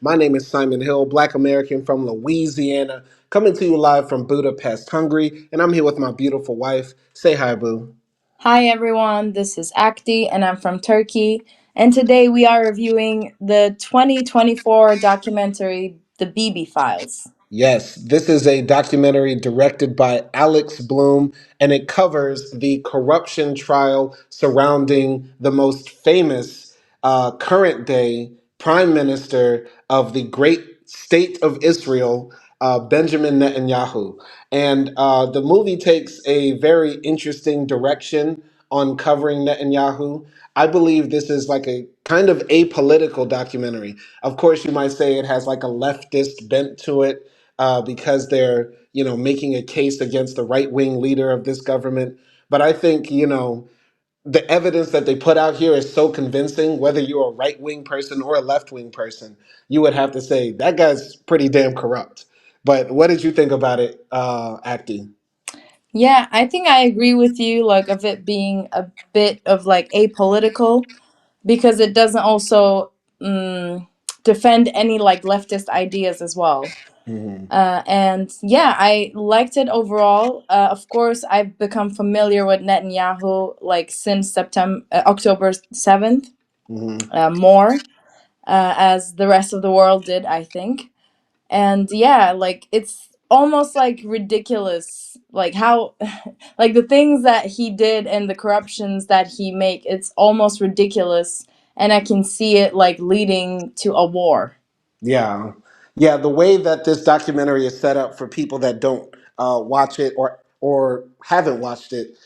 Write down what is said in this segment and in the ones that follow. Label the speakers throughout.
Speaker 1: My name is Simon Hill, Black American from Louisiana, coming to you live from Budapest, Hungary, and I'm here with my beautiful wife. Say hi, boo.
Speaker 2: Hi everyone, this is Akdi and I'm from Turkey. And today we are reviewing the 2024 documentary, The Bibi Files.
Speaker 1: Yes, this is a documentary directed by Alex Bloom, and it covers the corruption trial surrounding the most famous current day prime minister of the great state of Israel, Benjamin Netanyahu. And the movie takes a very interesting direction on covering Netanyahu. I believe this is like a kind of apolitical documentary. Of course, you might say it has like a leftist bent to it because they're making a case against the right wing leader of this government. But I think the evidence that they put out here is so convincing. Whether you're a right wing person or a left wing person, you would have to say that guy's pretty damn corrupt. But what did you think about it, Acting?
Speaker 2: Yeah, I think I agree with you, like, of it being a bit of like apolitical because it doesn't also defend any like leftist ideas as well.
Speaker 1: Hmm.
Speaker 2: And yeah, I liked it overall. Of course, I've become familiar with Netanyahu like since October 7th,
Speaker 1: Hmm.
Speaker 2: more as the rest of the world did, I think. And yeah, like it's almost like ridiculous, like how, like the things that he did and the corruptions that he make. It's almost ridiculous, and I can see it like leading to a war.
Speaker 1: Yeah, yeah. The way that this documentary is set up for people that don't watch it or haven't watched it,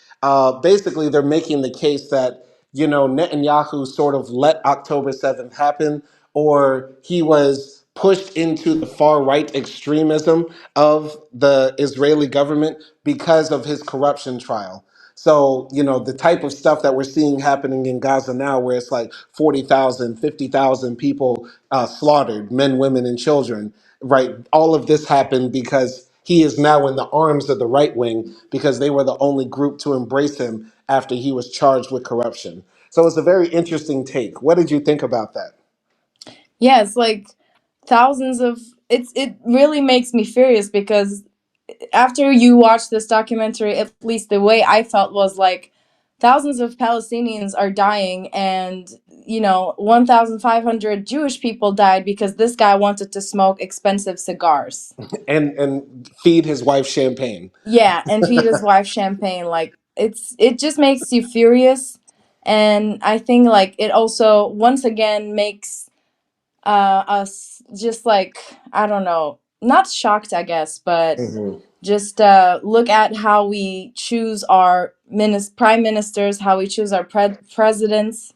Speaker 1: basically they're making the case that Netanyahu sort of let October 7th happen, or he was pushed into the far right extremism of the Israeli government because of his corruption trial. So, the type of stuff that we're seeing happening in Gaza now, where it's like 40,000, 50,000 people slaughtered, men, women, and children, right? All of this happened because he is now in the arms of the right wing because they were the only group to embrace him after he was charged with corruption. So it's a very interesting take. What did you think about that?
Speaker 2: Yeah, it's like thousands of it really makes me furious because after you watch this documentary, at least the way I felt was like thousands of Palestinians are dying, and 1,500 Jewish people died because this guy wanted to smoke expensive cigars.
Speaker 1: And feed his wife champagne.
Speaker 2: Yeah, and feed his wife champagne. Like it just makes you furious, and I think like it also once again makes us just like, I don't know, not shocked, I guess, but
Speaker 1: Hmm.
Speaker 2: just look at how we choose our prime ministers, how we choose our presidents,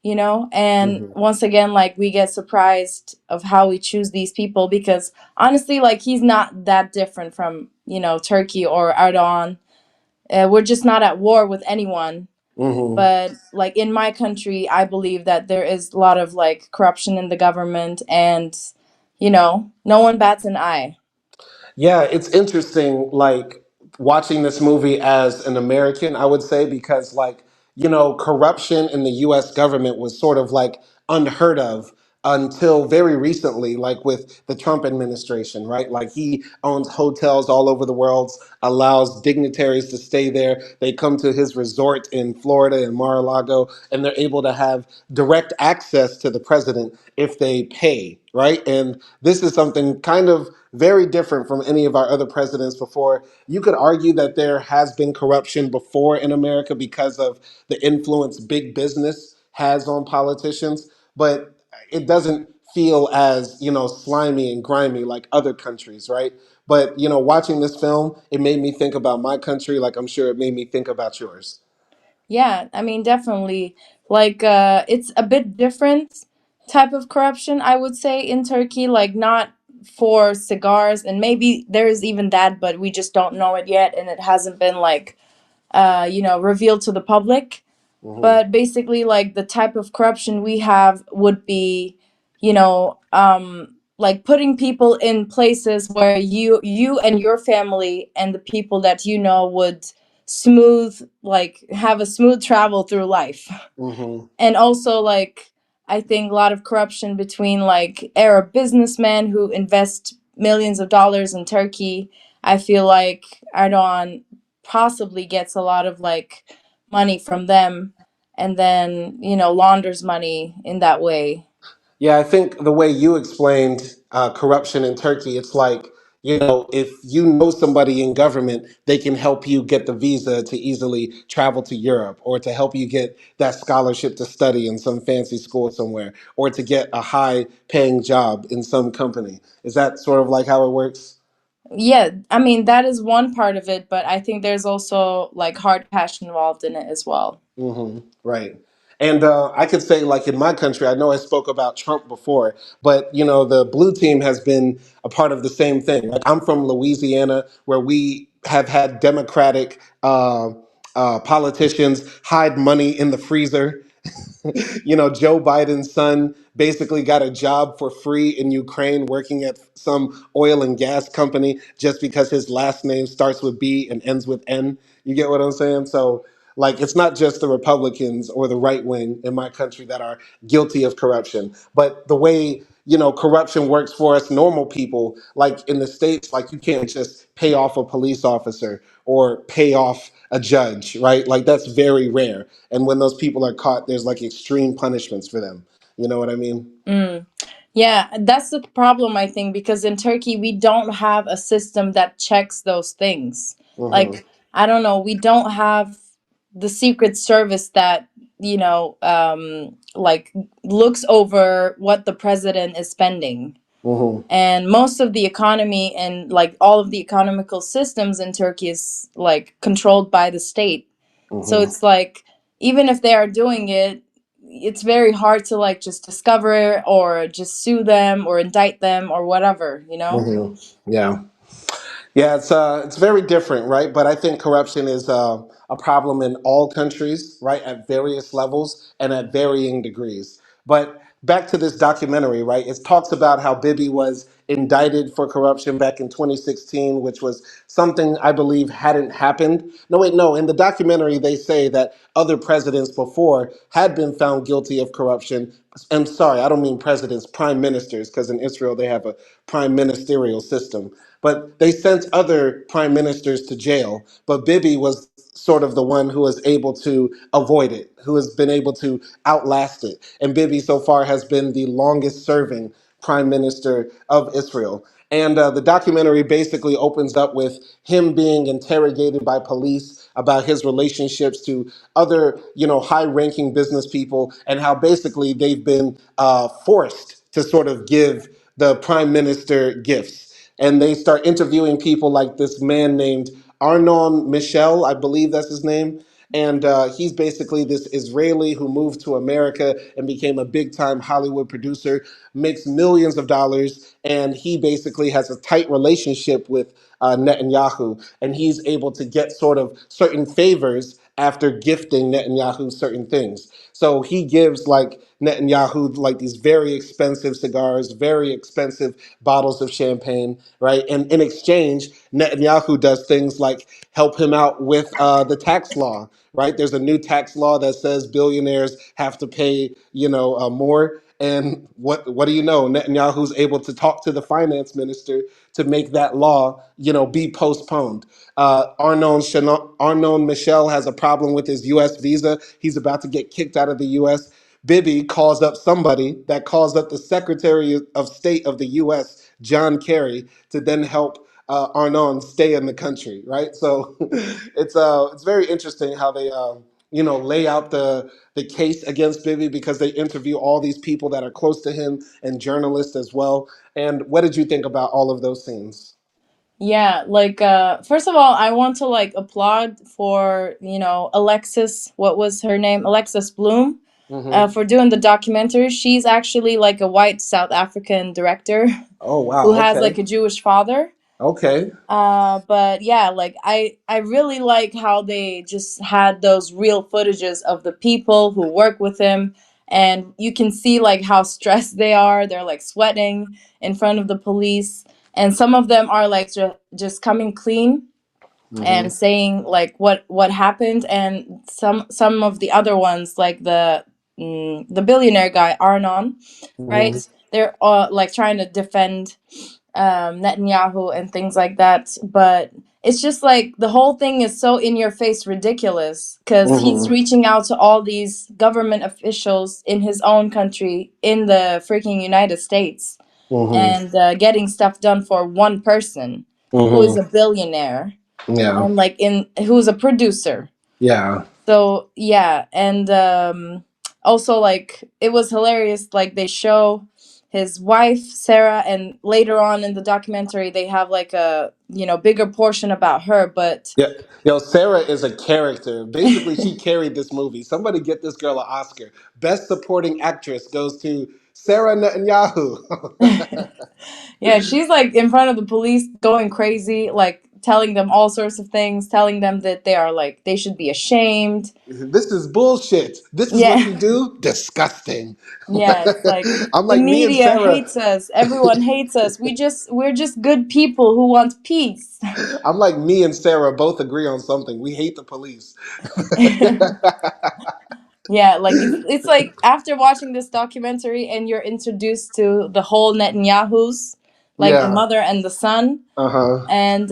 Speaker 2: and
Speaker 1: Hmm.
Speaker 2: once again, like we get surprised of how we choose these people because honestly, like he's not that different from Turkey or Erdogan. We're just not at war with anyone,
Speaker 1: Hmm.
Speaker 2: but like in my country I believe that there is a lot of like corruption in the government, and no one bats an eye.
Speaker 1: Yeah, it's interesting, like watching this movie as an American, I would say, because, like, corruption in the US government was sort of like unheard of until very recently, like with the Trump administration, right? Like, he owns hotels all over the world, allows dignitaries to stay there. They come to his resort in Florida and Mar-a-Lago, and they're able to have direct access to the president if they pay, right? And this is something kind of very different from any of our other presidents before. You could argue that there has been corruption before in America because of the influence big business has on politicians, but it doesn't feel as, slimy and grimy like other countries, right? But, watching this film, it made me think about my country, like I'm sure it made me think about yours.
Speaker 2: Yeah, I mean, definitely. Like, it's a bit different type of corruption, I would say, in Turkey. Like, not for cigars, and maybe there is even that, but we just don't know it yet, and it hasn't been like, revealed to the public.
Speaker 1: Hmm.
Speaker 2: But basically, like the type of corruption we have would be, like putting people in places where you and your family and the people that would have a smooth travel through life.
Speaker 1: Hmm.
Speaker 2: And also like I think a lot of corruption between like Arab businessmen who invest millions of dollars in Turkey. I feel like Erdogan possibly gets a lot of like money from them and then, launders money in that way.
Speaker 1: Yeah, I think the way you explained corruption in Turkey, it's like, if you know somebody in government, they can help you get the visa to easily travel to Europe, or to help you get that scholarship to study in some fancy school somewhere, or to get a high paying job in some company. Is that sort of like how it works?
Speaker 2: Yeah, I mean, that is one part of it, but I think there's also like hard cash involved in it as well.
Speaker 1: Right. And I could say, like in my country, I know I spoke about Trump before, but the blue team has been a part of the same thing. Like I'm from Louisiana, where we have had Democratic politicians hide money in the freezer. Joe Biden's son basically got a job for free in Ukraine working at some oil and gas company just because his last name starts with B and ends with N. You get what I'm saying? So, like, it's not just the Republicans or the right wing in my country that are guilty of corruption, but the way corruption works for us normal people, like in the States, like you can't just pay off a police officer or pay off a judge, right? Like that's very rare. And when those people are caught, there's like extreme punishments for them. You know what I mean?
Speaker 2: Mm. Yeah, that's the problem, I think, because in Turkey, we don't have a system that checks those things.
Speaker 1: Hmm.
Speaker 2: Like, I don't know, we don't have the secret service that, like looks over what the president is spending.
Speaker 1: Hmm.
Speaker 2: And most of the economy and like all of the economical systems in Turkey is like controlled by the state. So
Speaker 1: Hmm.
Speaker 2: it's like even if they are doing it, it's very hard to like just discover it or just sue them or indict them or whatever, you know?
Speaker 1: Hmm. Yeah. Yeah, it's very different, right? But I think corruption is a problem in all countries, right, at various levels and at varying degrees. But back to this documentary, right? It talks about how Bibi was indicted for corruption back in 2016, which was something I believe hadn't happened. No, wait, no. In the documentary, they say that other presidents before had been found guilty of corruption. I'm sorry, I don't mean presidents, prime ministers, because in Israel they have a prime ministerial system. But they sent other prime ministers to jail. But Bibi was sort of the one who was able to avoid it, who has been able to outlast it. And Bibi so far has been the longest serving prime minister of Israel. And the documentary basically opens up with him being interrogated by police about his relationships to other, high-ranking business people, and how basically they've been forced to sort of give the prime minister gifts. And they start interviewing people like this man named Arnon Michel, I believe that's his name. And he's basically this Israeli who moved to America and became a big time Hollywood producer, makes millions of dollars, and he basically has a tight relationship with Netanyahu. And he's able to get sort of certain favors after gifting Netanyahu certain things. So he gives like Netanyahu like these very expensive cigars, very expensive bottles of champagne, right? And in exchange, Netanyahu does things like help him out with the tax law, right? There's a new tax law that says billionaires have to pay, more. And what do you know? Netanyahu's able to talk to the finance minister to make that law, be postponed. Arnon Michel has a problem with his U.S. visa. He's about to get kicked out of the U.S. Bibi calls up somebody that calls up the Secretary of State of the U.S., John Kerry, to then help Arnon stay in the country, right? So it's very interesting how they lay out the case against Bibi, because they interview all these people that are close to him and journalists as well. And what did you think about all of those scenes?
Speaker 2: Yeah, like first of all, I want to like applaud for, Alexis, what was her name? Alexis Bloom,
Speaker 1: Hmm.
Speaker 2: for doing the documentary. She's actually like a white South African director
Speaker 1: Oh
Speaker 2: who
Speaker 1: wow.
Speaker 2: has
Speaker 1: Okay.
Speaker 2: like a Jewish father.
Speaker 1: Okay.
Speaker 2: But yeah, like I really like how they just had those real footages of the people who work with him, and you can see like how stressed they are. They're like sweating in front of the police, and some of them are like just coming clean
Speaker 1: Hmm.
Speaker 2: and saying like what happened, and some of the other ones like the billionaire guy Arnon, right?
Speaker 1: Hmm.
Speaker 2: They're like trying to defend Netanyahu and things like that. But it's just like the whole thing is so in your face ridiculous because he's
Speaker 1: Hmm.
Speaker 2: reaching out to all these government officials in his own country in the freaking United States
Speaker 1: Hmm.
Speaker 2: and getting stuff done for one person who is
Speaker 1: Hmm.
Speaker 2: a billionaire
Speaker 1: Yeah.
Speaker 2: and like in who's a producer.
Speaker 1: Yeah.
Speaker 2: So yeah, and also like it was hilarious. Like they show his wife Sarah, and later on in the documentary they have like a bigger portion about her. But
Speaker 1: Yeah. Yo, Sarah is a character. Basically, she carried this movie. Somebody get this girl an Oscar. Best supporting actress goes to Sarah Netanyahu.
Speaker 2: yeah, she's like in front of the police going crazy, like telling them all sorts of things, telling them that they are like they should be ashamed.
Speaker 1: This is bullshit. This is what
Speaker 2: Yeah.
Speaker 1: you do? Disgusting.
Speaker 2: Yeah, it's like
Speaker 1: I'm
Speaker 2: the
Speaker 1: like, me and
Speaker 2: media
Speaker 1: Sarah.
Speaker 2: hates us. Everyone hates us. We're just good people who want peace.
Speaker 1: I'm like, me and Sarah both agree on something. We hate the police.
Speaker 2: Yeah, like it's like after watching this documentary and you're introduced to the whole Netanyahu's, like the
Speaker 1: Yeah.
Speaker 2: mother and the son,
Speaker 1: Uh huh.
Speaker 2: and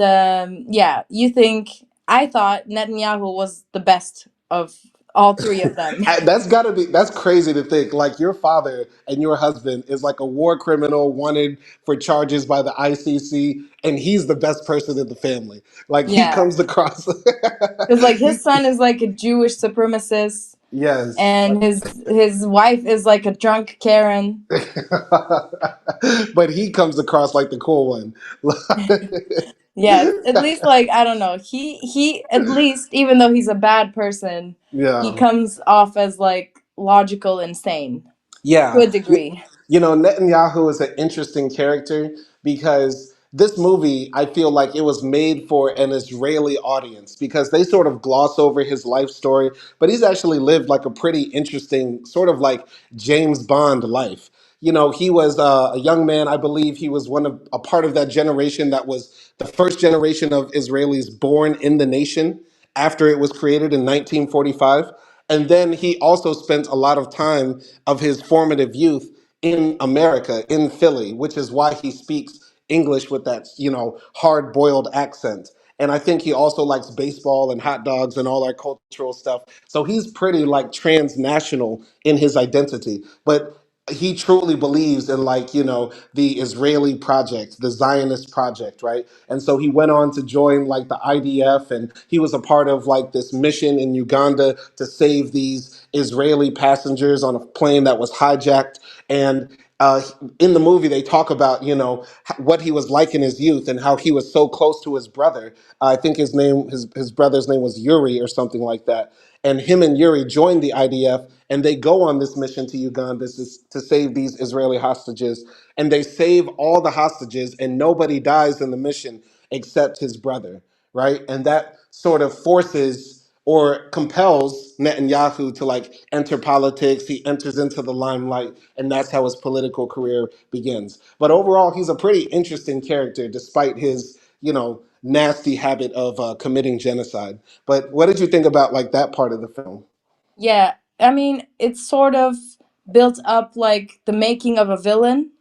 Speaker 2: yeah, you think I thought Netanyahu was the best of all three of them.
Speaker 1: That's gotta be, that's crazy to think. Like, your father and your husband is like a war criminal wanted for charges by the ICC, and he's the best person in the family. Like, he
Speaker 2: Yeah,
Speaker 1: comes across.
Speaker 2: because like his
Speaker 1: he,
Speaker 2: son is like a Jewish supremacist,
Speaker 1: yes.
Speaker 2: and his wife is like a drunk Karen.
Speaker 1: But he comes across like the cool one.
Speaker 2: Yeah, at least like I don't know. He at least even though he's a bad person, he
Speaker 1: Yeah.
Speaker 2: comes off as like logical and sane to
Speaker 1: Yeah.
Speaker 2: a degree.
Speaker 1: Netanyahu is an interesting character because this movie, I feel like it was made for an Israeli audience because they sort of gloss over his life story, but he's actually lived like a pretty interesting, sort of like James Bond life. He was a young man. I believe he was a part of that generation that was the first generation of Israelis born in the nation after it was created in 1945. And then he also spent a lot of time of his formative youth in America, in Philly, which is why he speaks English with that, hard boiled accent. And I think he also likes baseball and hot dogs and all our cultural stuff. So he's pretty like transnational in his identity. But he truly believes in, like, the Israeli project, the Zionist project, right? And so he went on to join like the IDF, and he was a part of like this mission in Uganda to save these Israeli passengers on a plane that was hijacked. And in the movie, they talk about what he was like in his youth and how he was so close to his brother. I think his brother's name was Yuri or something like that. And him and Yuri joined the IDF, and they go on this mission to Uganda to save these Israeli hostages. And they save all the hostages, and nobody dies in the mission except his brother, right? And that sort of forces or compels Netanyahu to like enter politics. He enters into the limelight, and that's how his political career begins. But overall, he's a pretty interesting character, despite his nasty habit of committing genocide. But what did you think about like that part of the film?
Speaker 2: Yeah, I mean, it's sort of built up like the making of a villain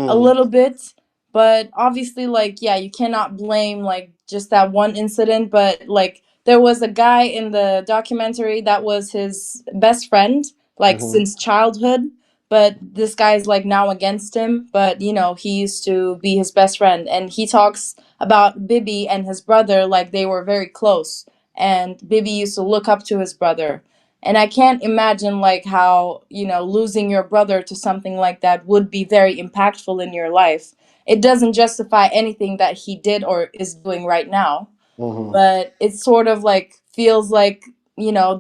Speaker 2: a
Speaker 1: Mm,
Speaker 2: little bit, but obviously like yeah, you cannot blame like just that one incident, but like there was a guy in the documentary that was his best friend like
Speaker 1: hmm.
Speaker 2: since childhood, but this guy's like now against him, but he used to be his best friend, and he talks about Bibi and his brother like they were very close, and Bibi used to look up to his brother. And I can't imagine like how, losing your brother to something like that would be very impactful in your life. It doesn't justify anything that he did or is doing right now,
Speaker 1: Hmm.
Speaker 2: but it sort of like feels like,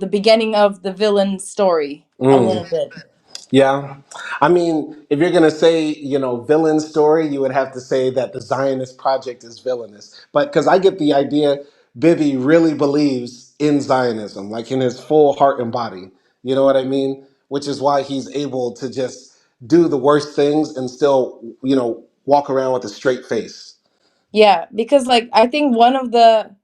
Speaker 2: the beginning of the villain story a
Speaker 1: Mm.
Speaker 2: little bit.
Speaker 1: Yeah. I mean, if you're going to say, villain story, you would have to say that the Zionist project is villainous. But because I get the idea, Bibi really believes in Zionism, like in his full heart and body. You know what I mean? Which is why he's able to just do the worst things and still, walk around with a straight face.
Speaker 2: Yeah, because like I think one of the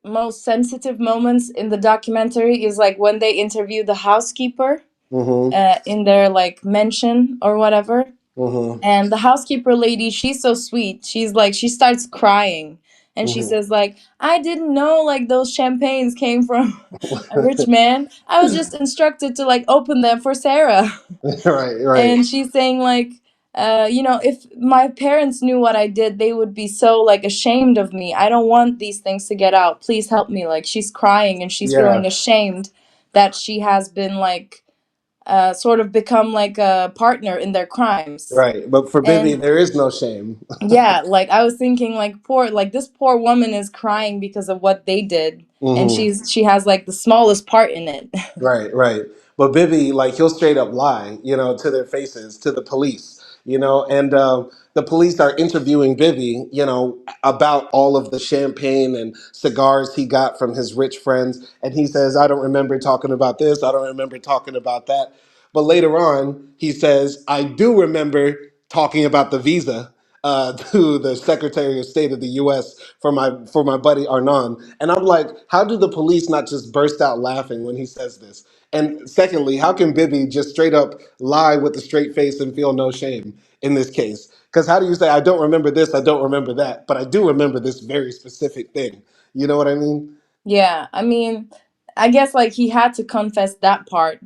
Speaker 2: most sensitive moments in the documentary is like when they interview the housekeeper.
Speaker 1: Mm-hmm.
Speaker 2: in their like mansion or whatever.
Speaker 1: Mm-hmm.
Speaker 2: And the housekeeper lady, she's so sweet. She's like, she starts crying, and she
Speaker 1: Mm-hmm.
Speaker 2: says like, I didn't know like those champagnes came from a rich man. I was just instructed to like open them for Sarah.
Speaker 1: Right, right.
Speaker 2: And she's saying like, if my parents knew what I did, they would be so like ashamed of me. I don't want these things to get out. Please help me. Like, she's crying and she's feeling
Speaker 1: Yeah,
Speaker 2: ashamed that she has been like sort of become like a partner in their crimes.
Speaker 1: right. But for Bibi,
Speaker 2: And
Speaker 1: there is no shame.
Speaker 2: yeah, like I was thinking like poor, like this poor woman is crying because of what they did, and
Speaker 1: Hmm.
Speaker 2: she has like the smallest part in it.
Speaker 1: Right, right. But Bibi, like, he'll straight up lie, to their faces, to the police, and the police are interviewing Bibi, about all of the champagne and cigars he got from his rich friends. And he says, I don't remember talking about this. I don't remember talking about that. But later on, he says, I do remember talking about the visa to the Secretary of State of the U.S. for my buddy Arnon, and I'm like, how do the police not just burst out laughing when he says this? And secondly, how can Bibi just straight up lie with a straight face and feel no shame in this case? Because how do you say I don't remember this, I don't remember that, but I do remember this very specific thing? You know what I mean?
Speaker 2: Yeah, I mean, I guess like he had to confess that part,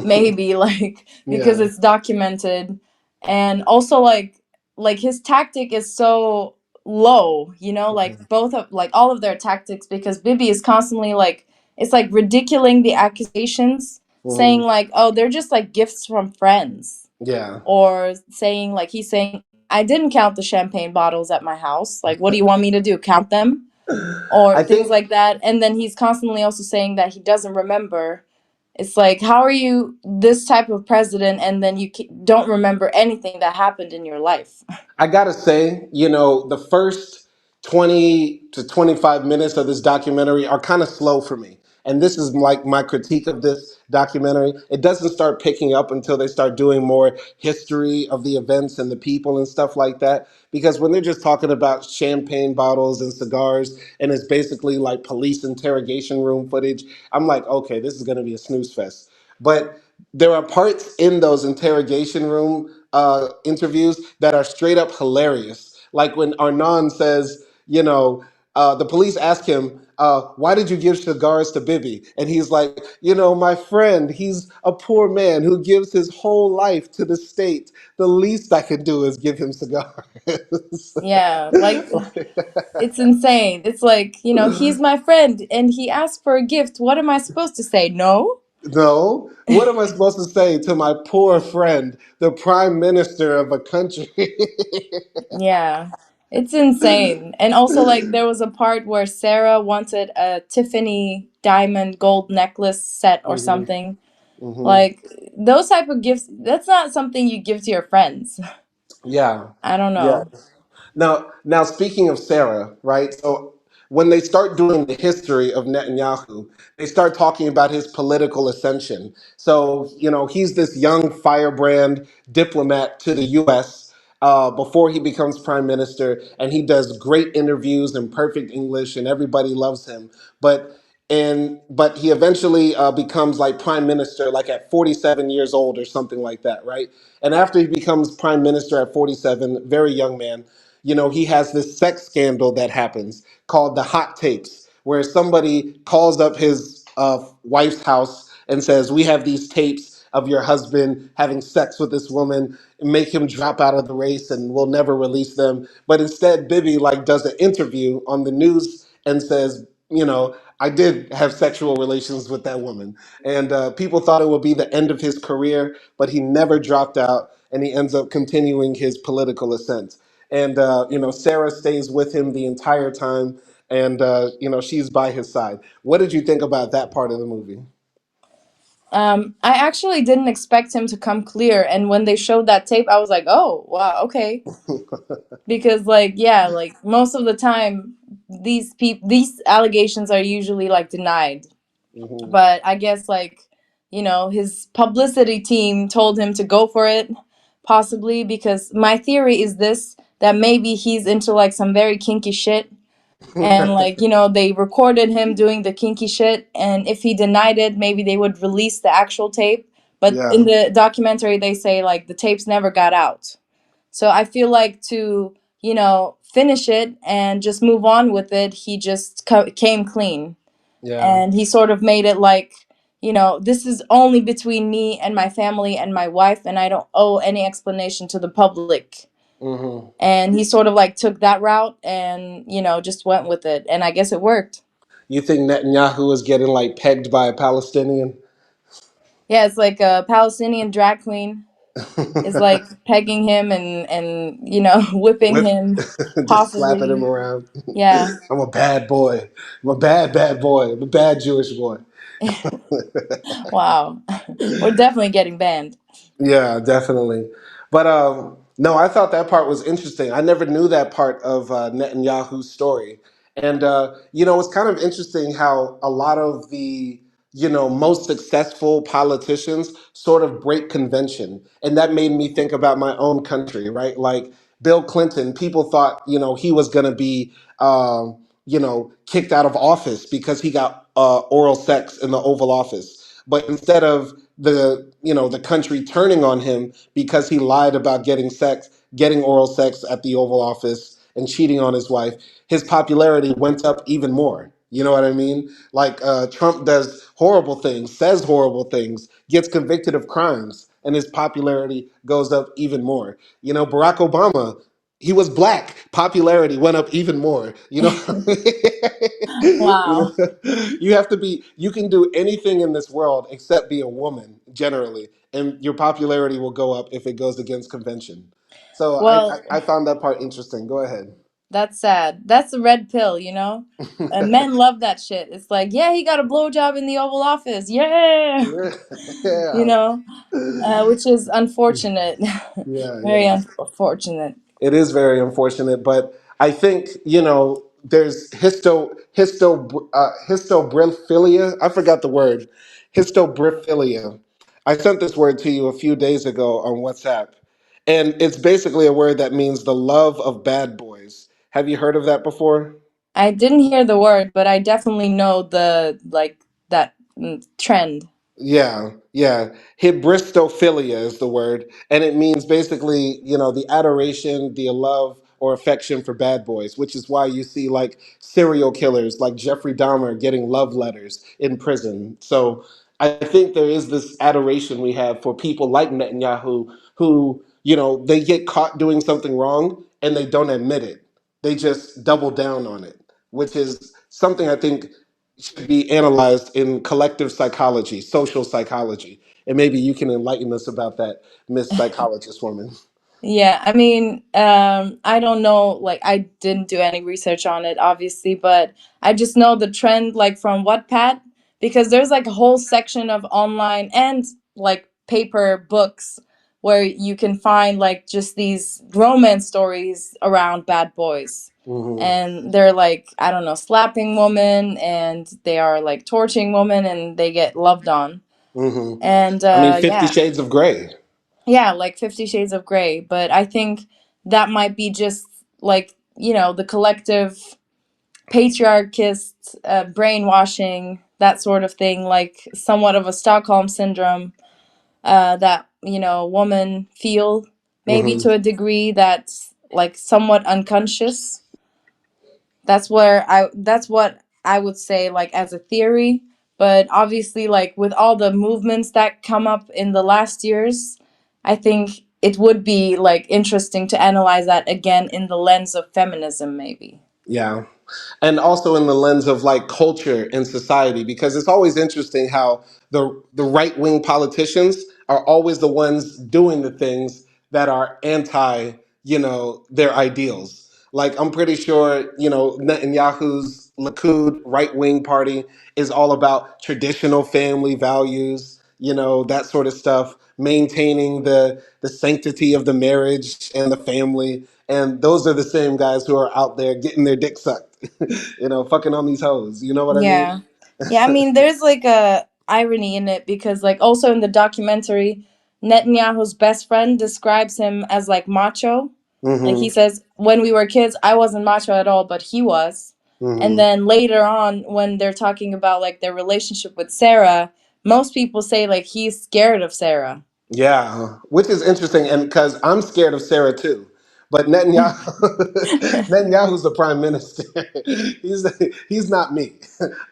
Speaker 2: maybe like because
Speaker 1: Yeah.
Speaker 2: it's documented, and also like his tactic is so low, like both of like all of their tactics, because Bibi is constantly like, it's like ridiculing the accusations, saying
Speaker 1: Hmm.
Speaker 2: like, oh, they're just like gifts from friends,
Speaker 1: Yeah.
Speaker 2: or saying like, he's saying, I didn't count the champagne bottles at my house. Like, what do you want me to do? Count them? Or
Speaker 1: I
Speaker 2: things
Speaker 1: think
Speaker 2: like that. And then he's constantly also saying that he doesn't remember. It's like, how are you this type of president and then you don't remember anything that happened in your life?
Speaker 1: I gotta say, the first 20 to 25 minutes of this documentary are kind of slow for me. And this is like my critique of this documentary. It doesn't start picking up until they start doing more history of the events and the people and stuff like that. Because when they're just talking about champagne bottles and cigars, and it's basically like police interrogation room footage, I'm like, okay, this is gonna be a snooze fest. But there are parts in those interrogation room interviews that are straight up hilarious. Like when Arnon says, the police ask him, why did you give cigars to Bibi? And he's like, my friend, he's a poor man who gives his whole life to the state. The least I could do is give him cigars.
Speaker 2: Yeah, like it's insane. It's like, he's my friend and he asked for a gift. What am I supposed to say? No?
Speaker 1: No. What am I supposed to say to my poor friend, the prime minister of a country?
Speaker 2: Yeah, it's insane. And also, like, there was a part where Sarah wanted a Tiffany diamond gold necklace set or
Speaker 1: Hmm.
Speaker 2: something.
Speaker 1: Hmm.
Speaker 2: Like, those type of gifts, that's not something you give to your friends.
Speaker 1: Yeah.
Speaker 2: I don't
Speaker 1: Yeah.
Speaker 2: know.
Speaker 1: Now, speaking of Sarah, right? So when they start doing the history of Netanyahu, they start talking about his political ascension. So, he's this young firebrand diplomat to the U.S. Before he becomes prime minister, and he does great interviews in perfect English, and everybody loves him. But he eventually becomes like prime minister, like at 47 years old or something like that, right? And after he becomes prime minister at 47, very young man, he has this sex scandal that happens called the hot tapes, where somebody calls up his wife's house and says, we have these tapes of your husband having sex with this woman, make him drop out of the race, and we'll never release them. But instead, Bibi like does an interview on the news and says, I did have sexual relations with that woman. And people thought it would be the end of his career, but he never dropped out, and he ends up continuing his political ascent. And Sarah stays with him the entire time, and she's by his side. What did you think about that part of the movie?
Speaker 2: I actually didn't expect him to come clear. And when they showed that tape, I was like, oh, wow, okay. Because, like, yeah, like most of the time, these allegations are usually like denied.
Speaker 1: Hmm.
Speaker 2: But I guess like, his publicity team told him to go for it, possibly because my theory is this, that maybe he's into like some very kinky shit, and like, they recorded him doing the kinky shit, and if he denied it, maybe they would release the actual tape. But in
Speaker 1: Yeah.
Speaker 2: the documentary, they say like the tapes never got out. So I feel like to, finish it and just move on with it, he just came clean.
Speaker 1: Yeah.
Speaker 2: And he sort of made it like, this is only between me and my family and my wife, and I don't owe any explanation to the public.
Speaker 1: Hmm.
Speaker 2: And he sort of like took that route and, just went with it. And I guess it worked.
Speaker 1: You think Netanyahu is getting like pegged by a Palestinian?
Speaker 2: Yeah, it's like a Palestinian drag queen is like pegging him and whipping
Speaker 1: With
Speaker 2: him,
Speaker 1: just slapping
Speaker 2: possibly.
Speaker 1: him around.
Speaker 2: Yeah.
Speaker 1: I'm a bad boy. I'm a bad, bad boy. I'm a bad Jewish boy.
Speaker 2: Wow. We're definitely getting banned.
Speaker 1: Yeah, definitely. But no, I thought that part was interesting. I never knew that part of Netanyahu's story. And it's kind of interesting how a lot of the most successful politicians sort of break convention, and that made me think about my own country, right? Like Bill Clinton, people thought he was going to be kicked out of office because he got oral sex in the Oval Office, but instead of the country turning on him because he lied about getting oral sex at the Oval Office and cheating on his wife, his popularity went up even more. You know what I mean? Like Trump does horrible things, says horrible things, gets convicted of crimes, and his popularity goes up even more. Barack Obama, he was black, popularity went up even more.
Speaker 2: Wow.
Speaker 1: You have to be, you can do anything in this world except be a woman generally, and your popularity will go up if it goes against convention. So
Speaker 2: Well,
Speaker 1: I found that part interesting. Go ahead.
Speaker 2: that's sad. That's the red pill. And men love that shit. It's like, yeah, he got a blowjob in the Oval Office. Yeah.
Speaker 1: Yeah.
Speaker 2: you
Speaker 1: Yeah.
Speaker 2: know, which is unfortunate.
Speaker 1: Yeah,
Speaker 2: Very
Speaker 1: yeah.
Speaker 2: unfortunate.
Speaker 1: It is very unfortunate, but I think there's histobrophilia. I forgot the word. Histobrophilia. I sent this word to you a few days ago on WhatsApp, and it's basically a word that means the love of bad boys. Have you heard of that before?
Speaker 2: I didn't hear the word, but I definitely know the like that trend.
Speaker 1: Yeah, yeah. Hybristophilia is the word, and it means basically, the adoration, the love or affection for bad boys, which is why you see like serial killers like Jeffrey Dahmer getting love letters in prison. So I think there is this adoration we have for people like Netanyahu who, they get caught doing something wrong and they don't admit it. They just double down on it, which is something I think should be analyzed in collective psychology, social psychology. And maybe you can enlighten us about that, Miss Psychologist woman.
Speaker 2: Yeah, I mean, I don't know, like I didn't do any research on it, obviously, but I just know the trend like from Wattpad because there's like a whole section of online and like paper books where you can find like just these romance stories around bad boys.
Speaker 1: Hmm.
Speaker 2: And they're like, I don't know, slapping women and they are like torturing women and they get loved on.
Speaker 1: Hmm.
Speaker 2: And
Speaker 1: I mean, 50
Speaker 2: yeah.
Speaker 1: Shades of Grey.
Speaker 2: Yeah, like 50 Shades of Grey. But I think that might be just like, the collective patriarchist brainwashing, that sort of thing, like somewhat of a Stockholm syndrome that, women feel maybe
Speaker 1: Hmm.
Speaker 2: to a degree that's like somewhat unconscious. That's what I would say like as a theory, but obviously like with all the movements that come up in the last years, I think it would be like interesting to analyze that again in the lens of feminism maybe.
Speaker 1: Yeah. And also in the lens of like culture and society, because it's always interesting how the right wing politicians are always the ones doing the things that are anti, their ideals. Like I'm pretty sure, Netanyahu's Likud right wing party is all about traditional family values, that sort of stuff, maintaining the sanctity of the marriage and the family. And those are the same guys who are out there getting their dick sucked, fucking on these hoes. You know what I mean?
Speaker 2: Yeah. Yeah, I mean, there's like a irony in it because like also in the documentary, Netanyahu's best friend describes him as like macho. Like he
Speaker 1: Mm-hmm.
Speaker 2: says, when we were kids, I wasn't macho at all, but he was. And
Speaker 1: Mm-hmm.
Speaker 2: then later on, when they're talking about like their relationship with Sarah, most people say like he's scared of Sarah.
Speaker 1: Yeah, which is interesting, and because I'm scared of Sarah too. But Netanyahu's the prime minister. he's he's not me.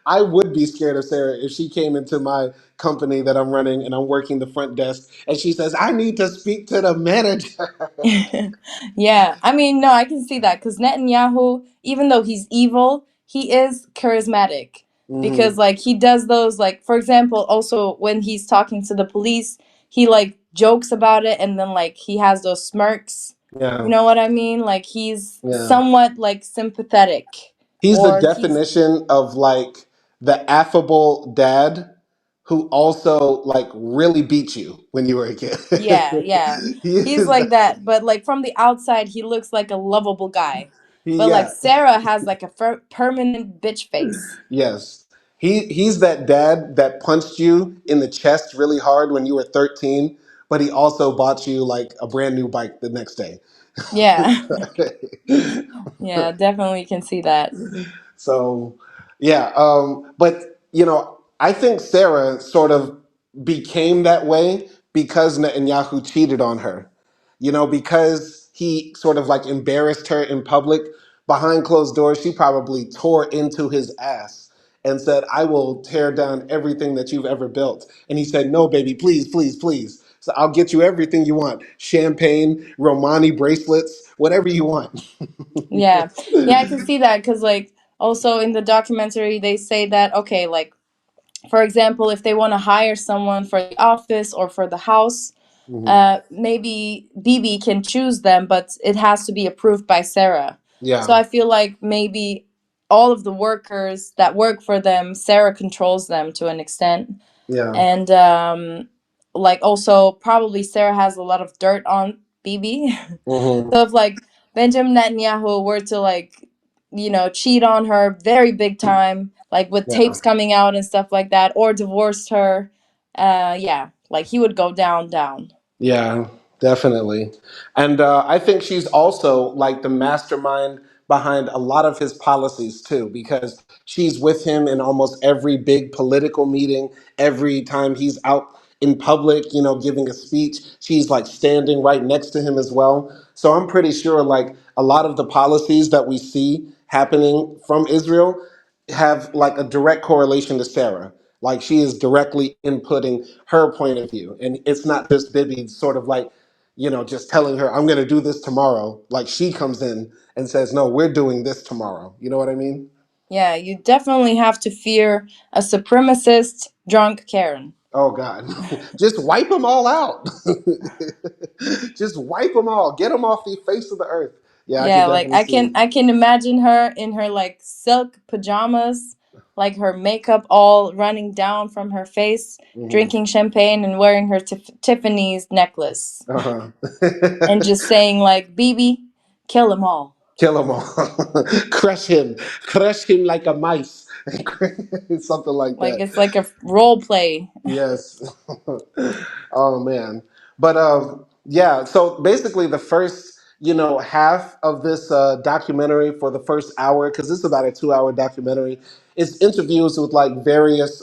Speaker 1: I would be scared of Sarah if she came into my company that I'm running and I'm working the front desk and she says, "I need to speak to the manager."
Speaker 2: Yeah, I mean, no, I can see that because Netanyahu, even though he's evil, he is charismatic because,
Speaker 1: Hmm.
Speaker 2: like, he does those, like, for example, also when he's talking to the police, he, like, jokes about it and then, like, he has those smirks. You
Speaker 1: Yeah,
Speaker 2: know what I mean? Like, he's
Speaker 1: yeah.
Speaker 2: somewhat, like, sympathetic.
Speaker 1: He's the
Speaker 2: Or he's,
Speaker 1: definition of like the affable dad who also like really beat you when you were a kid.
Speaker 2: yeah, yeah.
Speaker 1: he
Speaker 2: He's
Speaker 1: is
Speaker 2: like
Speaker 1: that.
Speaker 2: that, but, like, from the outside, he looks like a lovable guy. But, like,
Speaker 1: Yeah.
Speaker 2: Sarah has, like, a permanent bitch face.
Speaker 1: Yes. He's that dad that punched you in the chest really hard when you were 13, but he also bought you like a brand new bike the next day.
Speaker 2: Yeah. Yeah, definitely can see that.
Speaker 1: So, yeah. But I think Sarah sort of became that way because Netanyahu cheated on her. Because he sort of like embarrassed her in public behind closed doors. She probably tore into his ass and said, "I will tear down everything that you've ever built." And he said, "No, baby, please, please, please. So I'll get you everything you want: champagne, Romani bracelets, whatever you want."
Speaker 2: Yeah. Yeah, I can see that because, like, also in the documentary, they say that, okay, like, for example, if they want to hire someone for the office or for the house,
Speaker 1: Hmm.
Speaker 2: maybe Bibi can choose them, but it has to be approved by Sarah. So
Speaker 1: Yeah.
Speaker 2: I feel like maybe all of the workers that work for them, Sarah controls them to an extent.
Speaker 1: Yeah.
Speaker 2: And like also probably Sarah has a lot of dirt on Bibi.
Speaker 1: Hmm.
Speaker 2: So if like Benjamin Netanyahu were to like, cheat on her very big time, like with
Speaker 1: Yeah.
Speaker 2: tapes coming out and stuff like that, or divorced her, yeah, like he would go down, down.
Speaker 1: Yeah, definitely. And I think she's also like the mastermind behind a lot of his policies too, because she's with him in almost every big political meeting, every time he's out in public, giving a speech, she's like standing right next to him as well. So I'm pretty sure like a lot of the policies that we see happening from Israel have like a direct correlation to Sarah. Like she is directly inputting her point of view. And it's not just Bibi sort of like, just telling her, "I'm going to do this tomorrow." Like she comes in and says, "No, we're doing this tomorrow." You know what I mean?
Speaker 2: Yeah, you definitely have to fear a supremacist drunk Karen.
Speaker 1: Oh, God. Just wipe them all out. Just wipe them all. Get them off the face of the earth. Yeah, I could
Speaker 2: Yeah, like
Speaker 1: definitely
Speaker 2: I
Speaker 1: see
Speaker 2: can
Speaker 1: it.
Speaker 2: I can imagine her in her like silk pajamas, like her makeup all running down from her face,
Speaker 1: Hmm.
Speaker 2: drinking champagne and wearing her Tiffany's necklace
Speaker 1: Uh-huh.
Speaker 2: and just saying like, "Bibi, kill them all."
Speaker 1: Kill them all. Crush him like a mice. Something like
Speaker 2: Like
Speaker 1: that.
Speaker 2: it's like a role play.
Speaker 1: Yes. Oh man. But yeah, so basically the first, half of this documentary for the first hour, because this is about a 2 hour documentary, is interviews with like various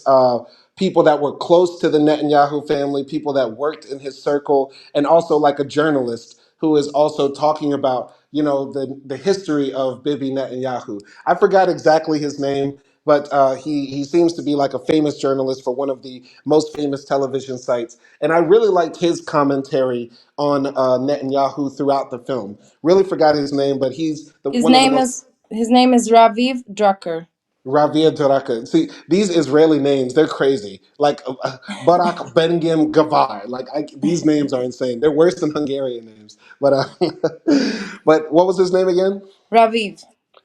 Speaker 1: people that were close to the Netanyahu family, people that worked in his circle, and also like a journalist who is also talking about, the history of Bibi Netanyahu. I forgot exactly his name, but he seems to be like a famous journalist for one of the most famous television sites. And I really liked his commentary on Netanyahu throughout the film. Really forgot his name, but he's
Speaker 2: His
Speaker 1: one of the
Speaker 2: name
Speaker 1: most.
Speaker 2: is his name is Raviv Drucker.
Speaker 1: Ravia Doraka. See, these Israeli names, they're crazy. Like Barak Bengim Gavar. Like these names are insane. They're worse than Hungarian names. But but what was his name again?
Speaker 2: Raviv.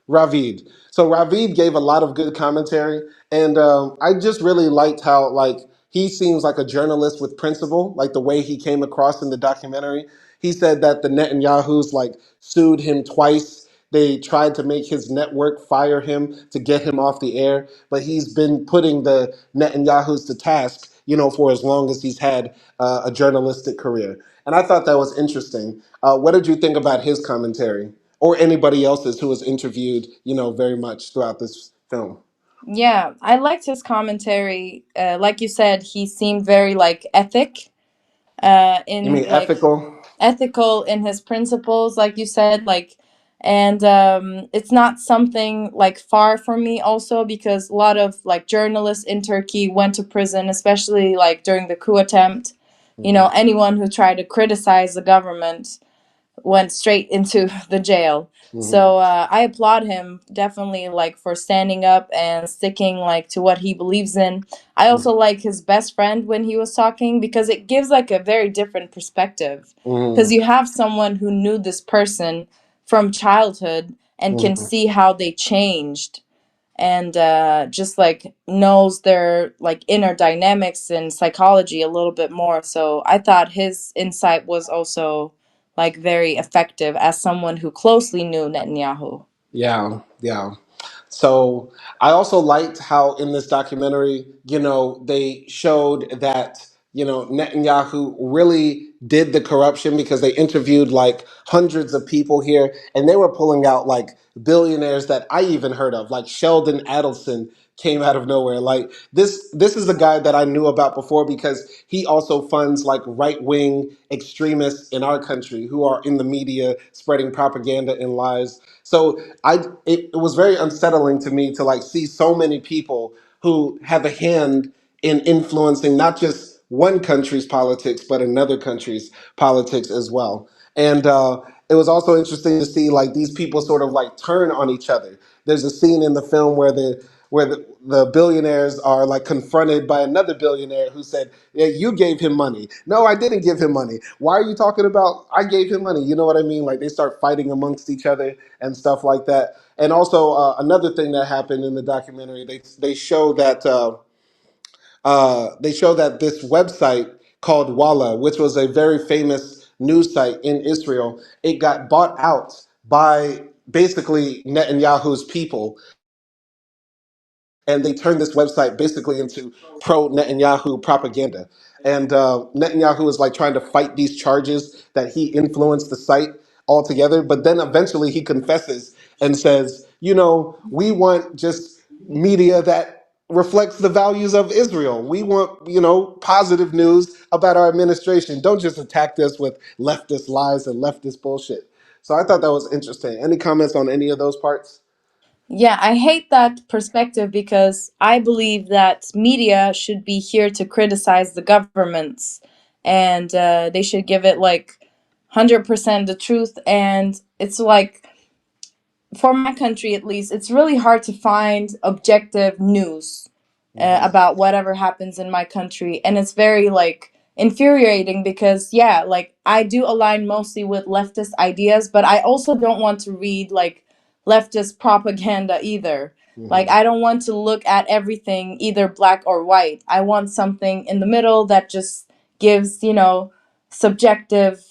Speaker 1: Ravid. So Ravid gave a lot of good commentary, and I just really liked how like he seems like a journalist with principle, like the way he came across in the documentary. He said that the Netanyahu's like sued him twice. They tried to make his network fire him to get him off the air, but he's been putting the Netanyahu's to task, for as long as he's had a journalistic career. And I thought that was interesting. What did you think about his commentary? Or anybody else's who was interviewed, very much throughout this film.
Speaker 2: Yeah, I liked his commentary. Like you said, he seemed very like
Speaker 1: You
Speaker 2: in
Speaker 1: mean
Speaker 2: like
Speaker 1: ethical?
Speaker 2: ethical in his principles, like you said, like, and it's not something like far from me also, because a lot of like journalists in Turkey went to prison, especially like during the coup attempt. You know,
Speaker 1: Hmm.
Speaker 2: anyone who tried to criticize the government went straight into the jail.
Speaker 1: Hmm.
Speaker 2: So I applaud him definitely, like, for standing up and sticking like to what he believes in. I also like his best friend when he was talking, because it gives like a very different perspective, because
Speaker 1: Hmm.
Speaker 2: you have someone who knew this person from childhood and can
Speaker 1: Hmm.
Speaker 2: see how they changed, and just like knows their like inner dynamics and psychology a little bit more. So I thought his insight was also like very effective as someone who closely knew Netanyahu.
Speaker 1: Yeah, yeah. So I also liked how in this documentary, they showed that, Netanyahu really did the corruption, because they interviewed like hundreds of people here, and they were pulling out like billionaires that I even heard of, like Sheldon Adelson came out of nowhere. Like this is a guy that I knew about before, because he also funds like right-wing extremists in our country who are in the media spreading propaganda and lies. So it was very unsettling to me to like see so many people who have a hand in influencing not just one country's politics but another country's politics as well. And it was also interesting to see like these people sort of like turn on each other. There's a scene in the film where the billionaires are like confronted by another billionaire who said, "Yeah, you gave him money." "No, I didn't give him money." "Why are you talking about I gave him money?" You know what I mean? Like they start fighting amongst each other and stuff like that. And also another thing that happened in the documentary, they show that this website called Walla, which was a very famous news site in Israel, it got bought out by basically Netanyahu's people, and they turned this website basically into pro Netanyahu propaganda. And Netanyahu is like trying to fight these charges that he influenced the site altogether. But then eventually he confesses and says, we want just media that reflects the values of Israel. We want, positive news about our administration. Don't just attack us with leftist lies and leftist bullshit. So I thought that was interesting. Any comments on any of those parts?
Speaker 2: Yeah, I hate that perspective, because I believe that media should be here to criticize the governments, and they should give it like 100% the truth. And it's like, for my country at least, it's really hard to find objective news
Speaker 1: Hmm.
Speaker 2: about whatever happens in my country. And it's very like infuriating, because, yeah, like I do align mostly with leftist ideas, but I also don't want to read like leftist propaganda either. Like,
Speaker 1: Hmm.
Speaker 2: I don't want to look at everything either black or white. I want something in the middle that just gives, subjective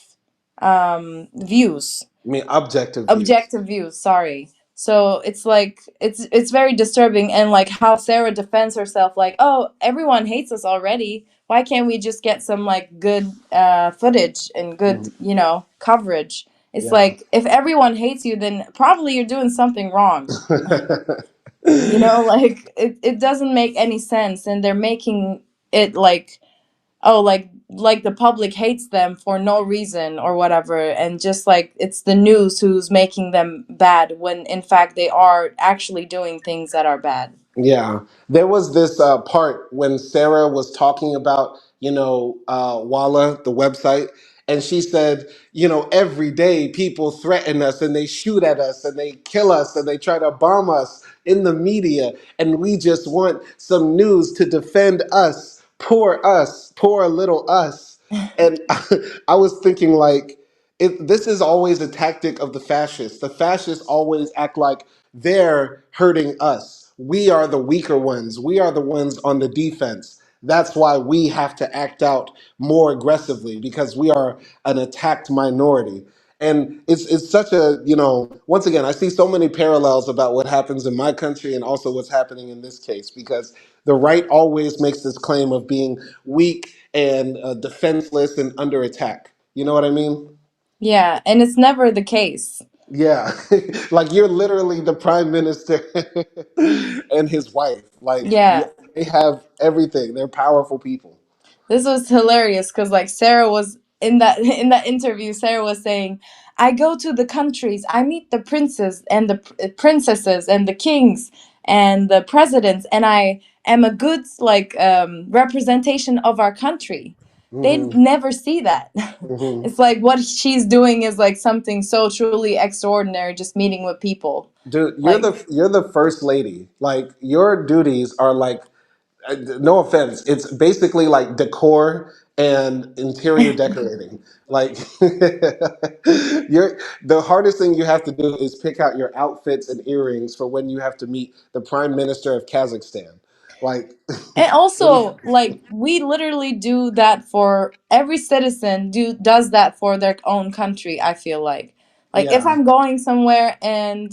Speaker 2: views,
Speaker 1: I mean, objective views.
Speaker 2: objective views, sorry. So it's like, it's very disturbing. And like how Sarah defends herself, like, oh, everyone hates us already, why can't we just get some like good footage and good,
Speaker 1: Mhm.
Speaker 2: coverage? It's
Speaker 1: Yeah.
Speaker 2: like, if everyone hates you, then probably you're doing something wrong. Like, it doesn't make any sense, and they're making it like, oh, like the public hates them for no reason or whatever, and just like it's the news who's making them bad, when in fact they are actually doing things that are bad.
Speaker 1: Yeah, there was this part when Sarah was talking about, Walla, the website, and she said, every day people threaten us and they shoot at us and they kill us and they try to bomb us in the media, and we just want some news to defend us, poor little us. And I was thinking, like, this is always a tactic of the fascists. The fascists always act like they're hurting us. We are the weaker ones. We are the ones on the defense. That's why we have to act out more aggressively, because we are an attacked minority. And it's such a, once again, I see so many parallels about what happens in my country and also what's happening in this case, because the right always makes this claim of being weak and defenseless and under attack. You know what I mean?
Speaker 2: Yeah, and it's never the case.
Speaker 1: Yeah, like you're literally the prime minister and his wife. Like
Speaker 2: Yeah,
Speaker 1: they have everything. They're powerful people.
Speaker 2: this was hilarious because like Sarah was in that in that interview. Sarah was saying, "I go to the countries, I meet the princes and the princesses and the kings and the presidents, and I am a good like representation of our country." They
Speaker 1: Hmm.
Speaker 2: never see that.
Speaker 1: Hmm.
Speaker 2: It's like what she's doing is like something so truly extraordinary, just meeting with people.
Speaker 1: Dude,
Speaker 2: Like,
Speaker 1: you're the first lady. Like your duties are like, no offense, it's basically like decor and interior decorating. Like you're the hardest thing you have to do is pick out your outfits and earrings for when you have to meet the prime minister of Kazakhstan. Like,
Speaker 2: and also, like, we literally do that for every citizen does that for their own country, I feel like. Like if
Speaker 1: yeah.
Speaker 2: I'm going somewhere and,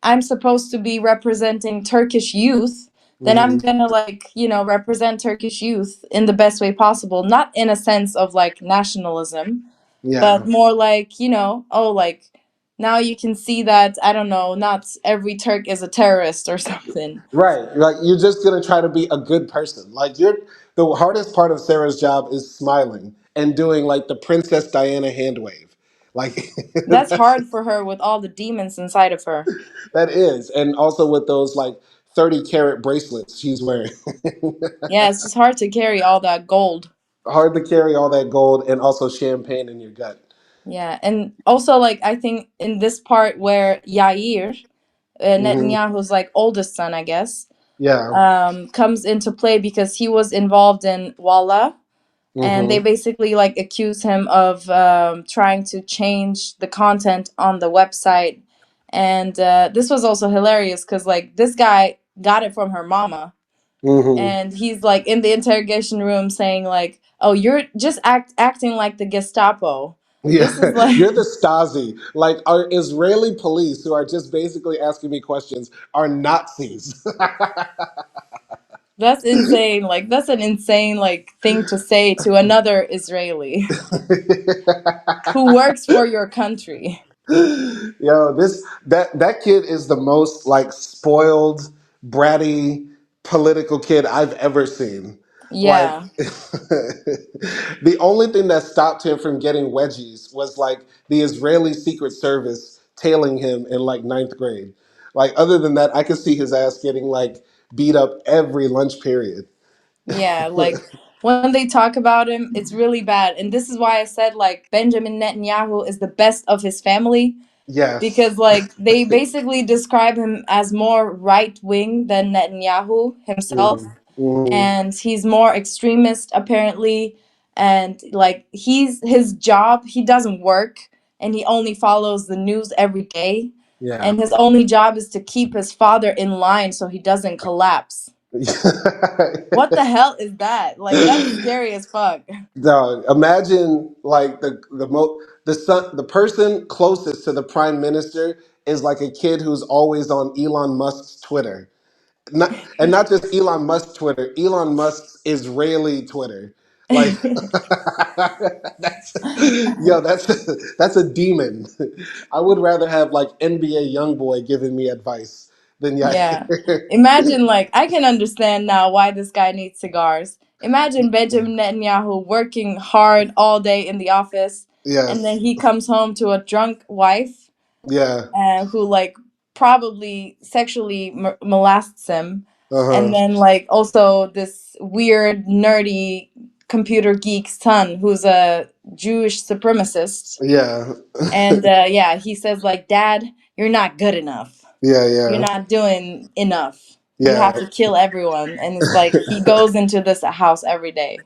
Speaker 2: I'm supposed to be representing Turkish youth, then I'm
Speaker 1: Hmm.
Speaker 2: gonna like, represent Turkish youth in the best way possible, not in a sense of like nationalism, but
Speaker 1: Yeah.
Speaker 2: more like, oh, like now you can see that, I don't know, not every Turk is a terrorist or something.
Speaker 1: Right. Like you're just gonna try to be a good person. Like you're the hardest part of Sarah's job is smiling and doing like the Princess Diana hand wave. Like
Speaker 2: That's
Speaker 1: that's
Speaker 2: hard for her with all the demons inside of her.
Speaker 1: that is. And also with those like 30 carat bracelets she's wearing.
Speaker 2: Yeah, it's just hard to carry all that gold.
Speaker 1: Hard to carry all that gold and also champagne in your gut.
Speaker 2: Yeah, and also like I think in this part where Yair,
Speaker 1: Hmm.
Speaker 2: Netanyahu's like oldest son, I guess,
Speaker 1: Yeah.
Speaker 2: comes into play because he was involved in Walla, and they
Speaker 1: Hmm.
Speaker 2: basically like accuse him of trying to change the content on the website. And this was also hilarious because like this guy got it from her mama,
Speaker 1: Hmm.
Speaker 2: and he's like in the interrogation room saying like, "Oh, you're just acting like the Gestapo."
Speaker 1: Yeah,
Speaker 2: This is like
Speaker 1: you're the Stasi. Like our Israeli police, who are just basically asking me questions, are Nazis.
Speaker 2: that's insane. Like that's an insane like thing to say to another Israeli who works for your country.
Speaker 1: Yo, that kid is the most like spoiled, bratty political kid I've ever seen. Like
Speaker 2: Yeah.
Speaker 1: the only thing that stopped him from getting wedgies was like the Israeli Secret Service tailing him in like ninth grade. Like other than that, I could see his ass getting like beat up every lunch period.
Speaker 2: Yeah, like when they talk about him, it's really bad. And this is why I said like Benjamin Netanyahu is the best of his family,
Speaker 1: Yes.
Speaker 2: because like they basically describe him as more right wing than Netanyahu himself,
Speaker 1: Hmm. Hmm.
Speaker 2: and he's more extremist apparently, and like his job, he doesn't work, and he only follows the news every day,
Speaker 1: Yeah.
Speaker 2: and his only job is to keep his father in line so he doesn't collapse. What the hell is that? Like that's scary as fuck.
Speaker 1: Dog, imagine like the son, the person closest to the prime minister is like a kid who's always on Elon Musk's Twitter, not just Elon Musk's Twitter, Elon Musk's Israeli Twitter. Like that's yo, that's a demon. I would rather have like NBA YoungBoy giving me advice than
Speaker 2: Yeah.
Speaker 1: Yair.
Speaker 2: Imagine, like, I can understand now why this guy needs cigars. Imagine Benjamin Netanyahu working hard all day in the office, and then
Speaker 1: Yes.
Speaker 2: he comes home to a drunk wife
Speaker 1: Yeah.
Speaker 2: who, like, probably sexually molests him. And
Speaker 1: Uh-huh.
Speaker 2: then, like, also this weird, nerdy computer geek son who's a Jewish supremacist.
Speaker 1: Yeah.
Speaker 2: And yeah, he says, like, Dad, you're not good enough.
Speaker 1: Yeah,
Speaker 2: You're
Speaker 1: yeah.
Speaker 2: not doing enough. You
Speaker 1: Yeah.
Speaker 2: have to kill everyone. And it's like he goes into this house every day.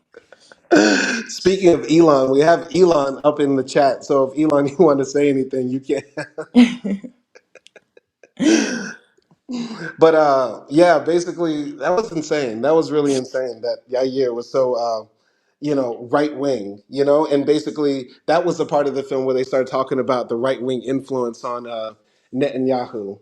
Speaker 1: Speaking of Elon, we have Elon up in the chat. So if Elon, you want to say anything, you can. But yeah, basically that was insane. That was really insane that Yair was so right wing, and basically that was the part of the film where they started talking about the right wing influence on Netanyahu,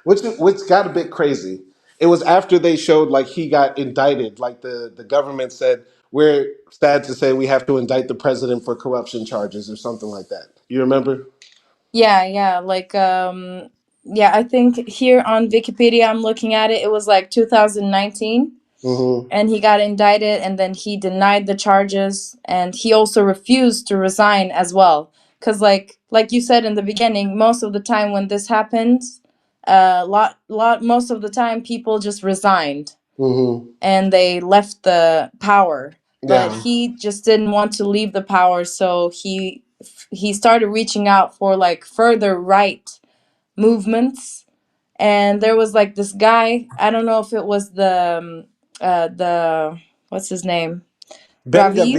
Speaker 1: which which got a bit crazy. It was after they showed like he got indicted, like the government said, we're sad to say we have to indict the president for corruption charges or something like that. You remember?
Speaker 2: Yeah, yeah, like yeah, I think here on Wikipedia I'm looking at it, it was like 2019
Speaker 1: Mm-hmm.
Speaker 2: and he got indicted and then he denied the charges and he also refused to resign as well. Cuz like you said in the beginning, most of the time when this happens, lot most of the time people just resigned
Speaker 1: Mm-hmm.
Speaker 2: and they left the power, but
Speaker 1: Yeah.
Speaker 2: he just didn't want to leave the power, so he started reaching out for like further right movements. And there was like this guy, I don't know if it was the what's his name, Raviv.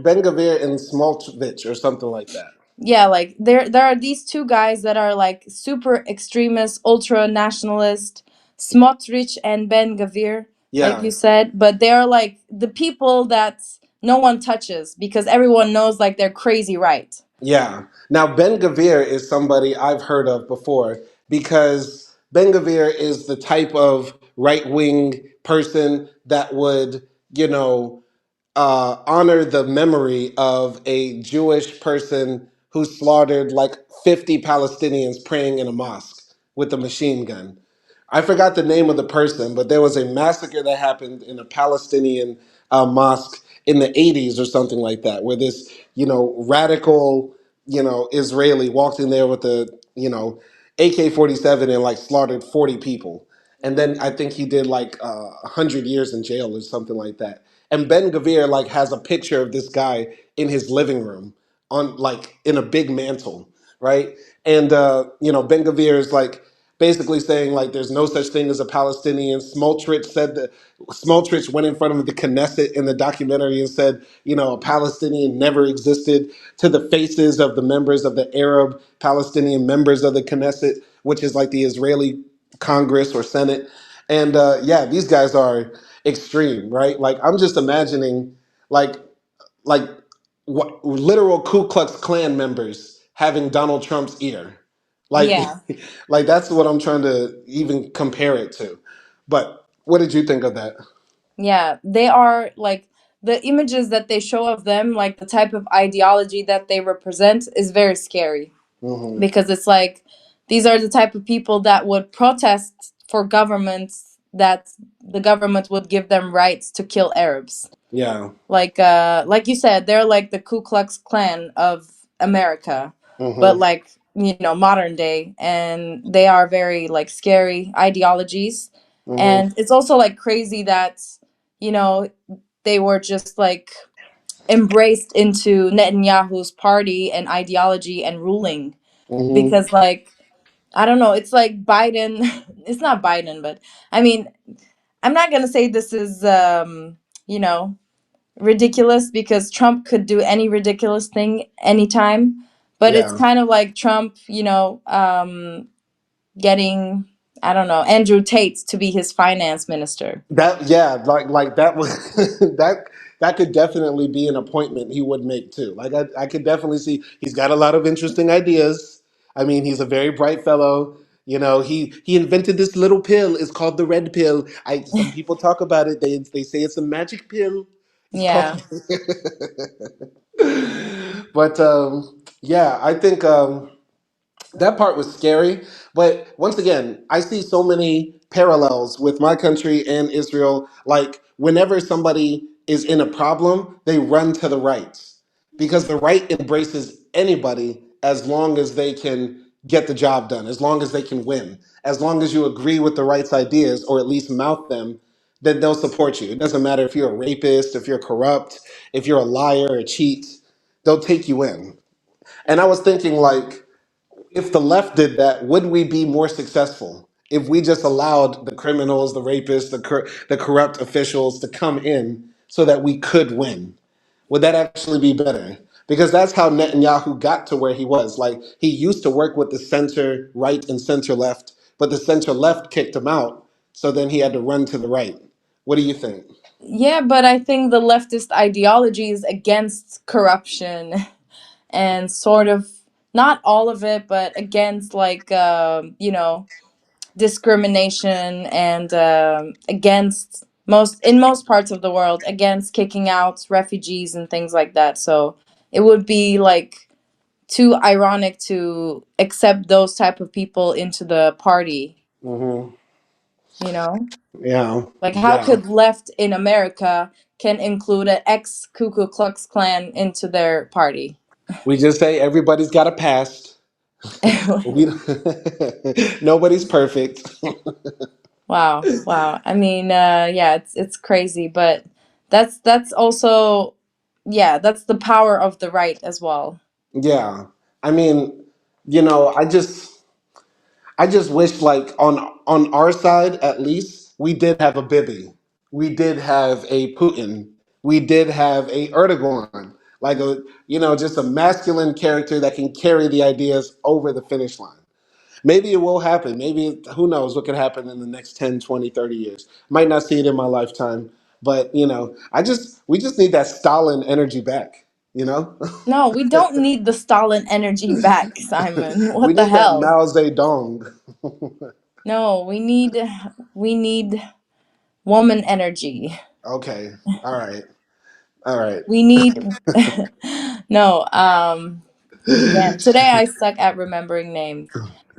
Speaker 1: Ben Gavir and Smoltovich or something like that.
Speaker 2: Yeah, like there are these two guys that are like super extremist, ultra nationalist, Smotrich and Ben Gavir, like
Speaker 1: Yeah.
Speaker 2: you said, but they're like the people that no one touches because everyone knows like they're crazy right.
Speaker 1: Yeah. Now, Ben Gavir is somebody I've heard of before because Ben Gavir is the type of right wing person that would, you know, honor the memory of a Jewish person who slaughtered like 50 Palestinians praying in a mosque with a machine gun. I forgot the name of the person, but there was a massacre that happened in a Palestinian mosque in the 80s or something like that, where this, radical, Israeli walked in there with a, AK-47 and like slaughtered 40 people. And then I think he did like 100 years in jail or something like that. And Ben Gavir like has a picture of this guy in his living room on like in a big mantle, right? And Ben Gavir is like basically saying like there's no such thing as a Palestinian. Smoltrich went in front of the Knesset in the documentary and said, a Palestinian never existed to the faces of the members of the Arab Palestinian members of the Knesset, which is like the Israeli Congress or Senate. And yeah, these guys are extreme, right? Like I'm just imagining like like what literal Ku Klux Klan members having Donald Trump's ear. Like
Speaker 2: Yeah.
Speaker 1: like that's what I'm trying to even compare it to. But what did you think of that?
Speaker 2: Yeah, they are like the images that they show of them, like the type of ideology that they represent is very scary
Speaker 1: Hmm.
Speaker 2: because it's like these are the type of people that would protest for governments that the government would give them rights to kill Arabs.
Speaker 1: Yeah.
Speaker 2: Like you said, they're like the Ku Klux Klan of America, but
Speaker 1: Hmm.
Speaker 2: like, modern day, and they are very like scary ideologies.
Speaker 1: Hmm.
Speaker 2: And it's also like crazy that, you know, they were just like embraced into Netanyahu's party and ideology and ruling
Speaker 1: Hmm.
Speaker 2: because like I don't know, it's like Biden, it's not Biden, but I mean, I'm not going to say this is you know, ridiculous because Trump could do any ridiculous thing anytime. But it's
Speaker 1: Yeah.
Speaker 2: kind of like Trump, getting, I don't know, Andrew Tate to be his finance minister.
Speaker 1: That yeah, like that was that could definitely be an appointment he would make too. Like I could definitely see he's got a lot of interesting ideas. I mean, he's a very bright fellow. He invented this little pill. It's called the red pill. I Some people talk about it. They say it's a magic pill. It's called.
Speaker 2: Yeah.
Speaker 1: But yeah, I think that part was scary. But once again, I see so many parallels with my country and Israel. Like, whenever somebody is in a problem, they run to the right because the right embraces anybody as long as they can get the job done, as long as they can win, as long as you agree with the right's ideas or at least mouth them. Then they'll support you. It doesn't matter if you're a rapist, if you're corrupt, if you're a liar, a cheat, they'll take you in. And I was thinking, like, if the left did that, would we be more successful if we just allowed the criminals, the rapists, the corrupt officials to come in so that we could win? Would that actually be better? Because that's how Netanyahu got to where he was. Like, he used to work with the center right and center left, but the center left kicked him out. So then he had to run to the right. What do you think?
Speaker 2: Yeah, but I think the leftist ideology is against corruption and sort of not all of it, but against like discrimination and against most parts of the world against kicking out refugees and things like that. So it would be like too ironic to accept those type of people into the party,
Speaker 1: Hmm.
Speaker 2: you know?
Speaker 1: Yeah.
Speaker 2: Like, how
Speaker 1: Yeah.
Speaker 2: could left in America can include an ex Ku Klux Klan into their party?
Speaker 1: We just say everybody's got a past. We nobody's perfect.
Speaker 2: Wow, wow. I mean, yeah, it's crazy, but that's also, yeah, that's the power of the right as well.
Speaker 1: Yeah. I mean, I just wish like on our side at least we did have a Bibi. We did have a Putin. We did have a Erdogan. Like just a masculine character that can carry the ideas over the finish line. Maybe it will happen. Maybe who knows what could happen in the next 10, 20, 30 years. Might not see it in my lifetime, but we just need that Stalin energy back, you know?
Speaker 2: No, we don't need the Stalin energy back, Simon.
Speaker 1: We
Speaker 2: What the
Speaker 1: need that
Speaker 2: hell?
Speaker 1: Mao Zedong.
Speaker 2: No, we need woman energy.
Speaker 1: Okay. All right. All right.
Speaker 2: We need no, damn. Today I suck at remembering names.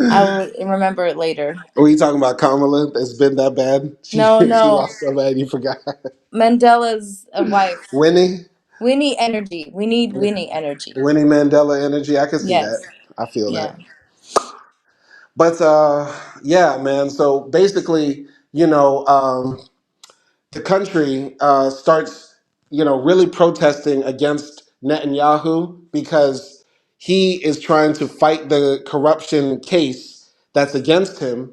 Speaker 2: I will remember it later.
Speaker 1: Were you talking about Kamala? It's been that bad. She
Speaker 2: No,
Speaker 1: she
Speaker 2: no.
Speaker 1: lost so bad you forgot.
Speaker 2: Mandela's wife.
Speaker 1: Winnie,
Speaker 2: Winnie energy. We need Winnie energy.
Speaker 1: Winnie Mandela energy. I can see that.
Speaker 2: Yes.
Speaker 1: I feel that.
Speaker 2: Yeah.
Speaker 1: But yeah, man. So basically, the country starts, really protesting against Netanyahu because he is trying to fight the corruption case that's against him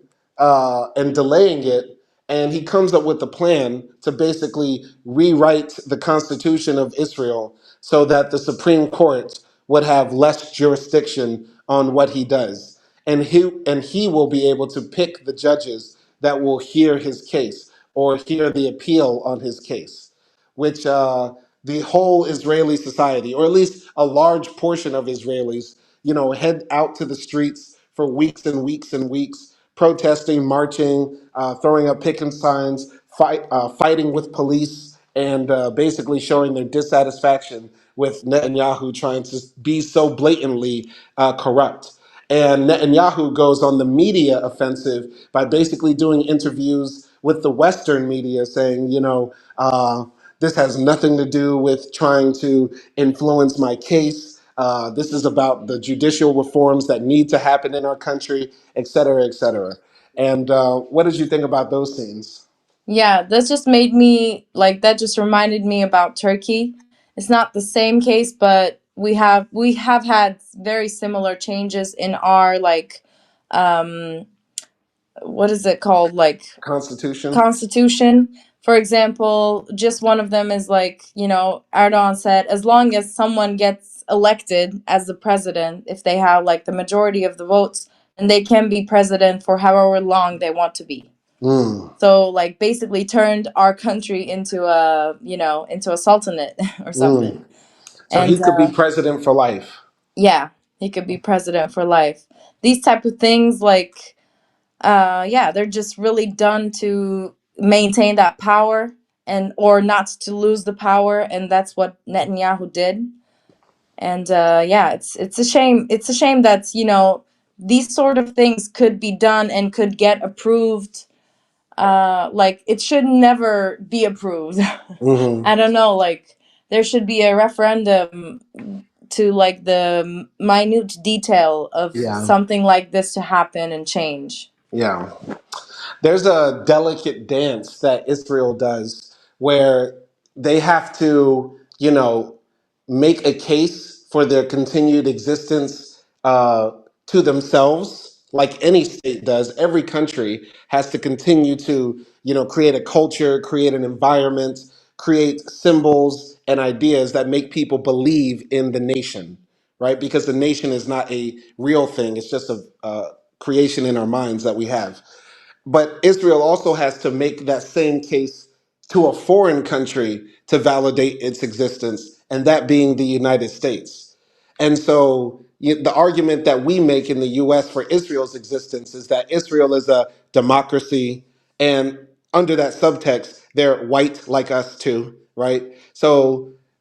Speaker 1: and delaying it. And he comes up with a plan to basically rewrite the Constitution of Israel so that the Supreme Court would have less jurisdiction on what he does. And he will be able to pick the judges that will hear his case or hear the appeal on his case, which the whole Israeli society, or at least a large portion of Israelis, head out to the streets for weeks and weeks and weeks, protesting, marching, throwing up picket signs, fighting with police, and basically showing their dissatisfaction with Netanyahu trying to be so blatantly corrupt. And Netanyahu goes on the media offensive by basically doing interviews with the Western media saying, this has nothing to do with trying to influence my case. This is about the judicial reforms that need to happen in our country, et cetera, et cetera. And what did you think about those scenes?
Speaker 2: Yeah, that just made me like that just reminded me about Turkey. It's not the same case, but we have had very similar changes in our like um what is it called? Like
Speaker 1: Constitution?
Speaker 2: constitution. For example, just one of them is like, Erdogan said, as long as someone gets elected as the president, if they have like the majority of the votes, and they can be president for however long they want to be.
Speaker 1: Mm,
Speaker 2: So like basically turned our country into a sultanate or
Speaker 1: mm.
Speaker 2: something.
Speaker 1: So he
Speaker 2: And
Speaker 1: could be president for life.
Speaker 2: yeah, he could be president for life. These type of things like yeah, they're just really done to maintain that power and or not to lose the power, and that's what Netanyahu did. And yeah, it's a shame. It's a shame that these sort of things could be done and could get approved. Like it should never be approved.
Speaker 1: Hmm.
Speaker 2: I don't know. Like there should be a referendum to like the minute detail of
Speaker 1: Yeah,
Speaker 2: something like this to happen and change.
Speaker 1: yeah. There's a delicate dance that Israel does where they have to, make a case for their continued existence to themselves, like any state does. Every country has to continue to, create a culture, create an environment, create symbols and ideas that make people believe in the nation, right? Because the nation is not a real thing; it's just a creation in our minds that we have. But Israel also has to make that same case to a foreign country to validate its existence, and that being the United States. And so the argument that we make in the US for Israel's existence is that Israel is a democracy, and under that subtext, they're white like us too, right? So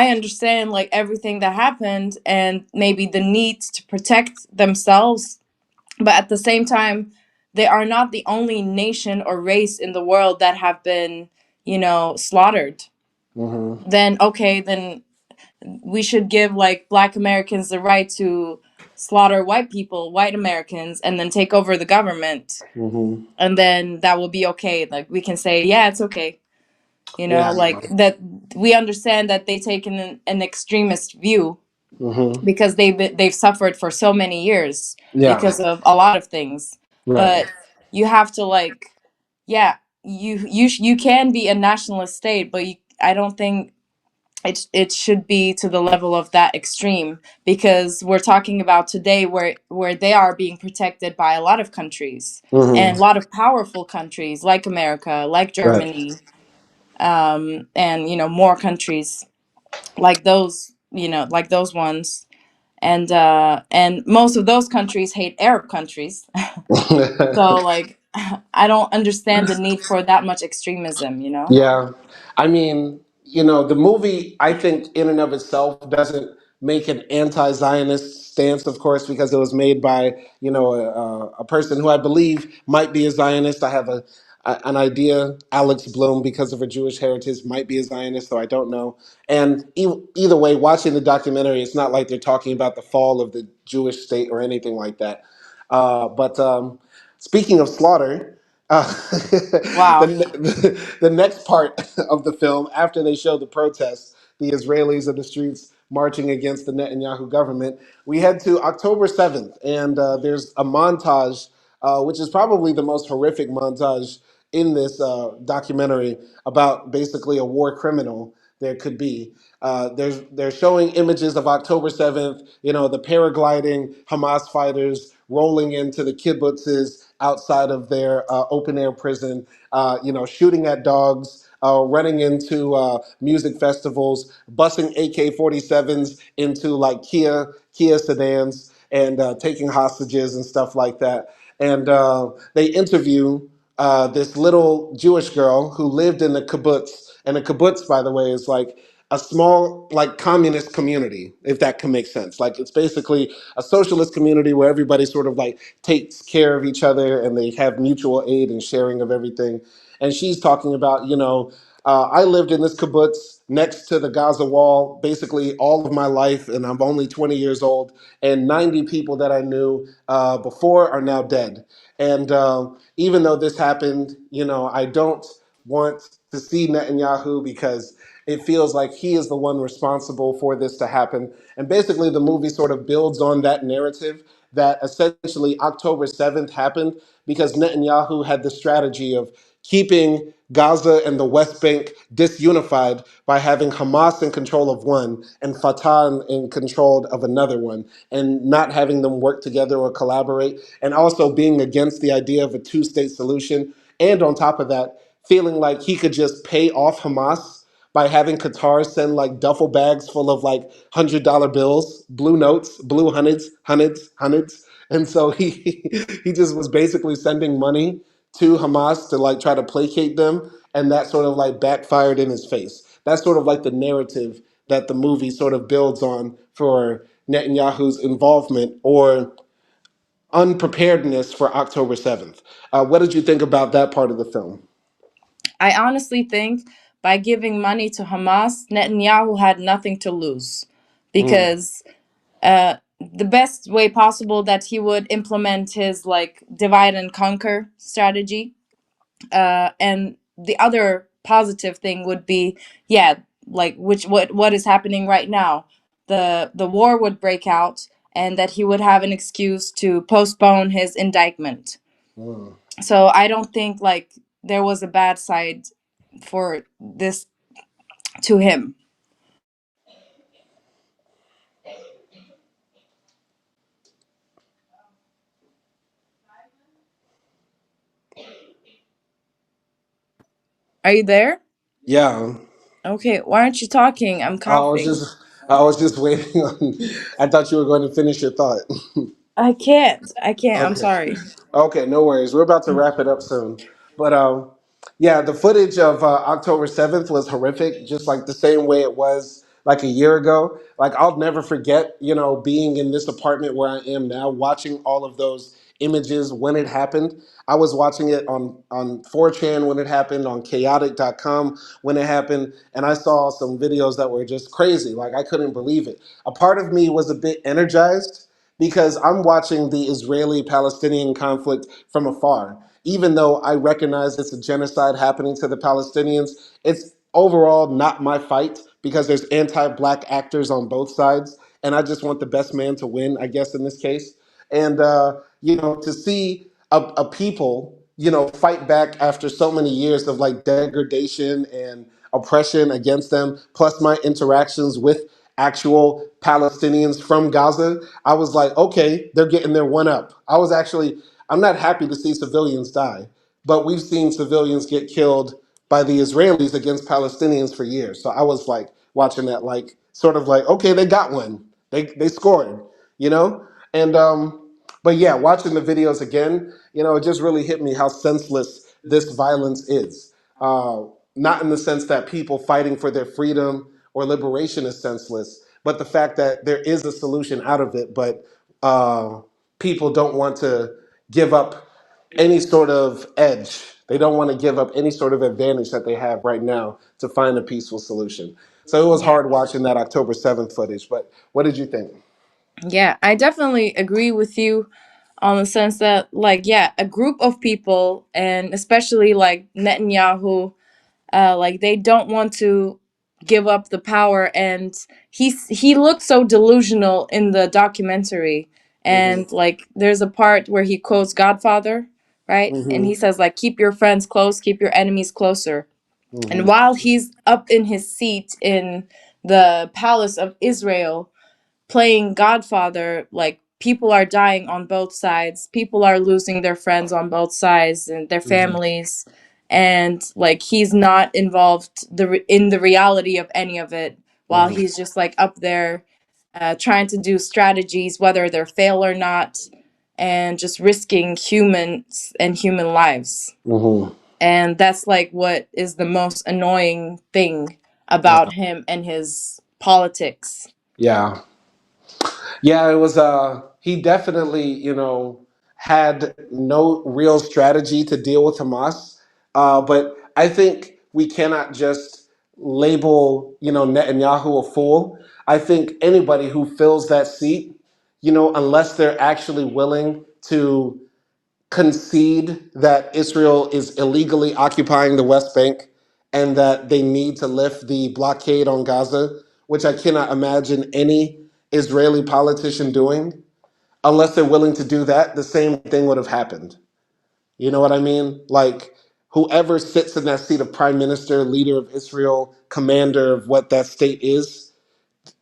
Speaker 2: I understand like everything that happened and maybe the need to protect themselves, but at the same time, they are not the only nation or race in the world that have been, slaughtered.
Speaker 1: Hmm.
Speaker 2: Then okay, then we should give like Black Americans the right to slaughter white people, white Americans, and then take over the government,
Speaker 1: Hmm.
Speaker 2: and then that will be okay. Like we can say, yeah, it's okay.
Speaker 1: Yeah.
Speaker 2: Like that. We understand that they take an extremist view
Speaker 1: Hmm.
Speaker 2: because they've suffered for so many years
Speaker 1: Yeah.
Speaker 2: because of a lot of things.
Speaker 1: Right.
Speaker 2: But you have to like, yeah, you can be a nationalist state, but I don't think it should be to the level of that extreme, because we're talking about today where they are being protected by a lot of countries
Speaker 1: Hmm.
Speaker 2: and a lot of powerful countries like America, like
Speaker 1: Right.
Speaker 2: Germany, and more countries like those, like those ones, and most of those countries hate Arab countries. So like I don't understand the need for that much extremism.
Speaker 1: Yeah. I mean, the movie, I think, in and of itself, doesn't make an anti Zionist stance, of course, because it was made by, a person who I believe might be a Zionist. I have an idea. Alex Bloom, because of her Jewish heritage, might be a Zionist, though I don't know. And either way, watching the documentary, it's not like they're talking about the fall of the Jewish state or anything like that. But speaking of slaughter,
Speaker 2: Wow.
Speaker 1: the next part of the film, after they show the protests, the Israelis in the streets marching against the Netanyahu government, we head to October 7th, and there's a montage, which is probably the most horrific montage in this documentary about basically a war criminal there could be. They're showing images of October 7th, the paragliding Hamas fighters rolling into the kibbutzes outside of their open air prison, shooting at dogs, running into music festivals, busing AK-47s into like Kia sedans, and taking hostages and stuff like that. And they interview this little Jewish girl who lived in the kibbutz. And a kibbutz, by the way, is like a small, like, communist community, if that can make sense. Like, it's basically a socialist community where everybody sort of like takes care of each other and they have mutual aid and sharing of everything. And she's talking about, I lived in this kibbutz next to the Gaza wall basically all of my life, and I'm only 20 years old. And 90 people that I knew before are now dead. And even though this happened, I don't want to see Netanyahu because it feels like he is the one responsible for this to happen. And basically, the movie sort of builds on that narrative that essentially October 7th happened because Netanyahu had the strategy of keeping Gaza and the West Bank disunified by having Hamas in control of one and Fatah in control of another one, and not having them work together or collaborate, and also being against the idea of a two-state solution. And on top of that, feeling like he could just pay off Hamas by having Qatar send like duffel bags full of like $100 bills, blue notes, blue hundreds, hundreds, hundreds. And so he he just was basically sending money to Hamas to like try to placate them, and that sort of like backfired in his face. That's sort of like the narrative that the movie sort of builds on for Netanyahu's involvement or unpreparedness for October 7th. What did you think about that part of the film?
Speaker 2: I honestly think by giving money to Hamas, Netanyahu had nothing to lose,
Speaker 1: Mm,
Speaker 2: because the best way possible that he would implement his like divide and conquer strategy. And the other positive thing would be, yeah, like what is happening right now. The war would break out, and that he would have an excuse to postpone his indictment.
Speaker 1: mm.
Speaker 2: So I don't think like there was a bad side for this to him. Are you there?
Speaker 1: Yeah,
Speaker 2: Okay, why aren't you talking? I'm
Speaker 1: I was
Speaker 2: coughing.
Speaker 1: just I was just waiting on. I thought you were going to finish your thought.
Speaker 2: I can't. I can't. I'm
Speaker 1: Okay.
Speaker 2: sorry.
Speaker 1: Okay, no worries. We're about to wrap it up soon. But yeah, the footage of October 7th was horrific, just like the same way it was like a year ago. Like I'll never forget, being in this apartment where I am now, watching all of those images when it happened. I was watching it on 4chan when it happened, on chaotic.com when it happened, and I saw some videos that were just crazy. Like I couldn't believe it. A part of me was a bit energized because I'm watching the Israeli Palestinian conflict from afar. Even though I recognize it's a genocide happening to the Palestinians, it's overall not my fight because there's anti black actors on both sides. And I just want the best man to win, I guess, in this case. And, to see a people, fight back after so many years of like degradation and oppression against them, plus my interactions with actual Palestinians from Gaza, I was like, okay, they're getting their one up. I'm not happy to see civilians die, but we've seen civilians get killed by the Israelis against Palestinians for years. So I was like watching that, like sort of like, okay, they got one, they scored, you know, and but yeah, watching the videos again, it just really hit me how senseless this violence is. Not in the sense that people fighting for their freedom or liberation is senseless, but the fact that there is a solution out of it, but people don't want to give up any sort of edge. They don't want to give up any sort of advantage that they have right now to find a peaceful solution. So it was
Speaker 2: Yeah.
Speaker 1: hard watching that October 7th footage. But what did you think?
Speaker 2: Yeah, I definitely agree with you on the sense that, like, yeah, a group of people, and especially like Netanyahu, like they don't want to give up the power, and he looked so delusional in the documentary,
Speaker 1: Hmm.
Speaker 2: and like there's a part where he quotes Godfather, right? And he
Speaker 1: Hmm.
Speaker 2: says like, keep your friends close, keep your enemies closer. And
Speaker 1: Hmm.
Speaker 2: while he's up in his seat in the palace of Israel playing Godfather, like people are dying on both sides. People are losing their friends on both sides and their
Speaker 1: Hmm.
Speaker 2: families. And like he's not involved in the reality of any of it, while
Speaker 1: Hmm.
Speaker 2: he's just like up there trying to do strategies, whether they're fail or not, and just risking humans and human lives.
Speaker 1: Hmm.
Speaker 2: And that's like what is the most annoying thing
Speaker 1: Yeah.
Speaker 2: about him and his politics.
Speaker 1: Yeah. Yeah, it was he definitely, had no real strategy to deal with Hamas. But I think we cannot just label, Netanyahu a fool. I think anybody who fills that seat, unless they're actually willing to concede that Israel is illegally occupying the West Bank and that they need to lift the blockade on Gaza, which I cannot imagine any Israeli politician doing. Unless they're willing to do that, the same thing would have happened. You know what I mean? Like, whoever sits in that seat of prime minister, leader of Israel, commander of what that state is,